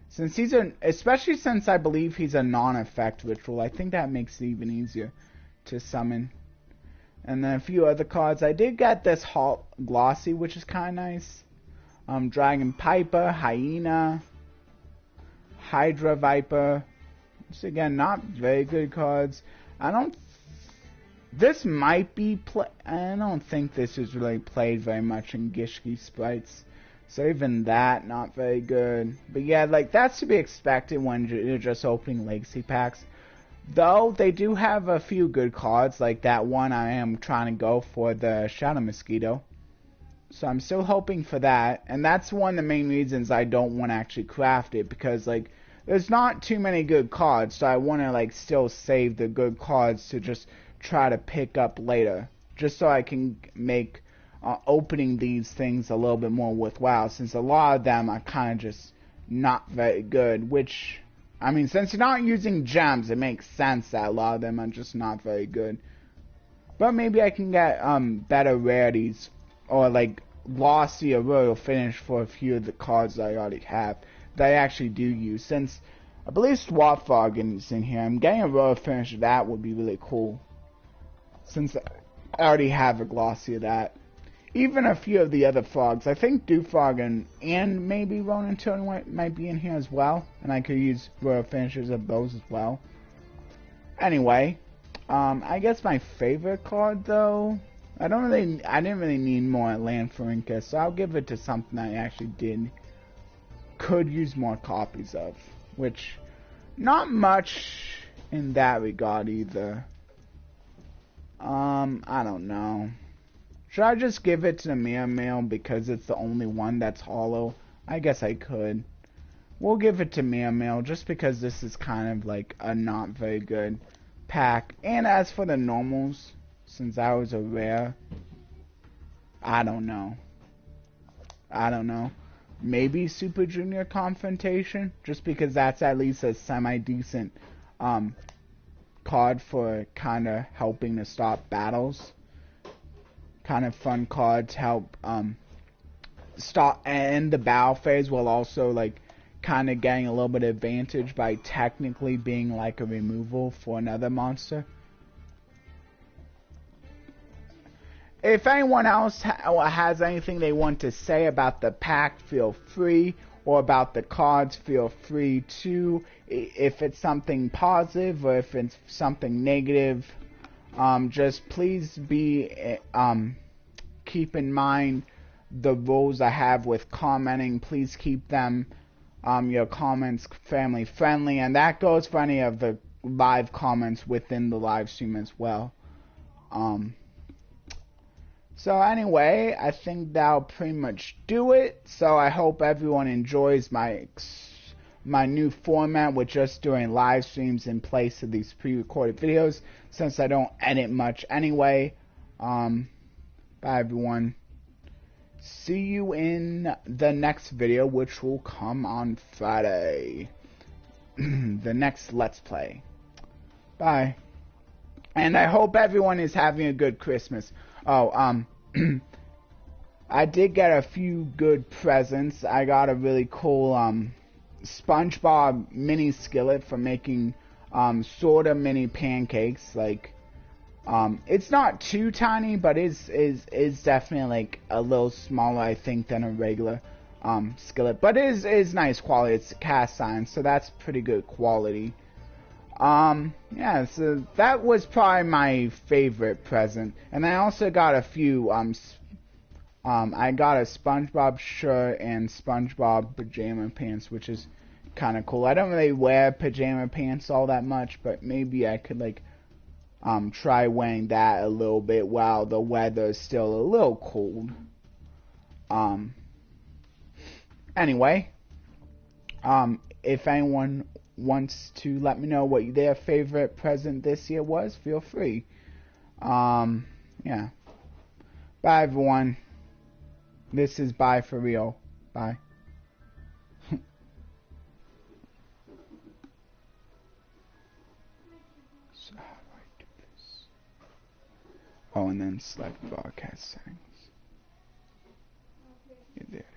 Since especially since I believe he's a non-effect ritual, I think that makes it even easier to summon. And then a few other cards. I did get this Glossy, which is kind of nice. Dragon Piper, Hyena, Hydra Viper. Once again, not very good cards. This might be I don't think this is really played very much in Gishki Sprites. So even that, not very good. But yeah, like, that's to be expected when you're just opening Legacy packs. Though, they do have a few good cards, like that one I am trying to go for, the Shadow Mosquito. So I'm still hoping for that. And that's one of the main reasons I don't want to actually craft it, because, like, there's not too many good cards, so I want to, like, still save the good cards to just try to pick up later. Just so I can make opening these things a little bit more worthwhile, since a lot of them are kind of just not very good, which, I mean, since you're not using gems, it makes sense that a lot of them are just not very good. But maybe I can get better rarities, or like glossy or royal finish for a few of the cards I already have that I actually do use. Since I believe Swap Fog is in here, I'm getting a royal finish of that would be really cool, since I already have a glossy of that. Even a few of the other frogs. I think Dewfrog and maybe Ronin Totem might be in here as well. And I could use royal finishes of those as well. Anyway, I guess my favorite card though, I didn't really need more Landpharincus, so I'll give it to something I actually could use more copies of. Which, not much in that regard either. I don't know. Should I just give it to the Mirror Mail because it's the only one that's hollow? I guess I could. We'll give it to Mirror Mail just because this is kind of like a not very good pack. And as for the normals, since that was a rare, I don't know. Maybe Super Junior Confrontation, just because that's at least a semi-decent card for kind of helping to stop battles. Kind of fun card to help stop end the battle phase, while also like kind of getting a little bit of advantage by technically being like a removal for another monster. If anyone else has anything they want to say about the pack, feel free, or about the cards, feel free to. If it's something positive or if it's something negative, just please keep in mind the rules I have with commenting. Please keep them, your comments, family friendly, and that goes for any of the live comments within the live stream as well. So anyway, I think that'll pretty much do it. So I hope everyone enjoys my new format with just doing live streams in place of these pre-recorded videos, since I don't edit much anyway. Bye everyone. See you in the next video, which will come on Friday. The next Let's Play. Bye. And I hope everyone is having a good Christmas. Oh, I did get a few good presents. I got a really cool, SpongeBob mini skillet for making, sorta mini pancakes. Like, it's not too tiny, but is definitely like a little smaller, I think, than a regular, skillet. But it is nice quality. It's cast iron, so that's pretty good quality. Yeah, so that was probably my favorite present. And I also got a few, I got a SpongeBob shirt and SpongeBob pajama pants, which is kind of cool. I don't really wear pajama pants all that much, but maybe I could, like, try wearing that a little bit while the weather is still a little cold. Anyway, if anyone wants to let me know what their favorite present this year was, feel free. Yeah. Bye, everyone. This is bye for real. Bye. So how do I do this? Oh, and then select broadcast settings. Yeah, there.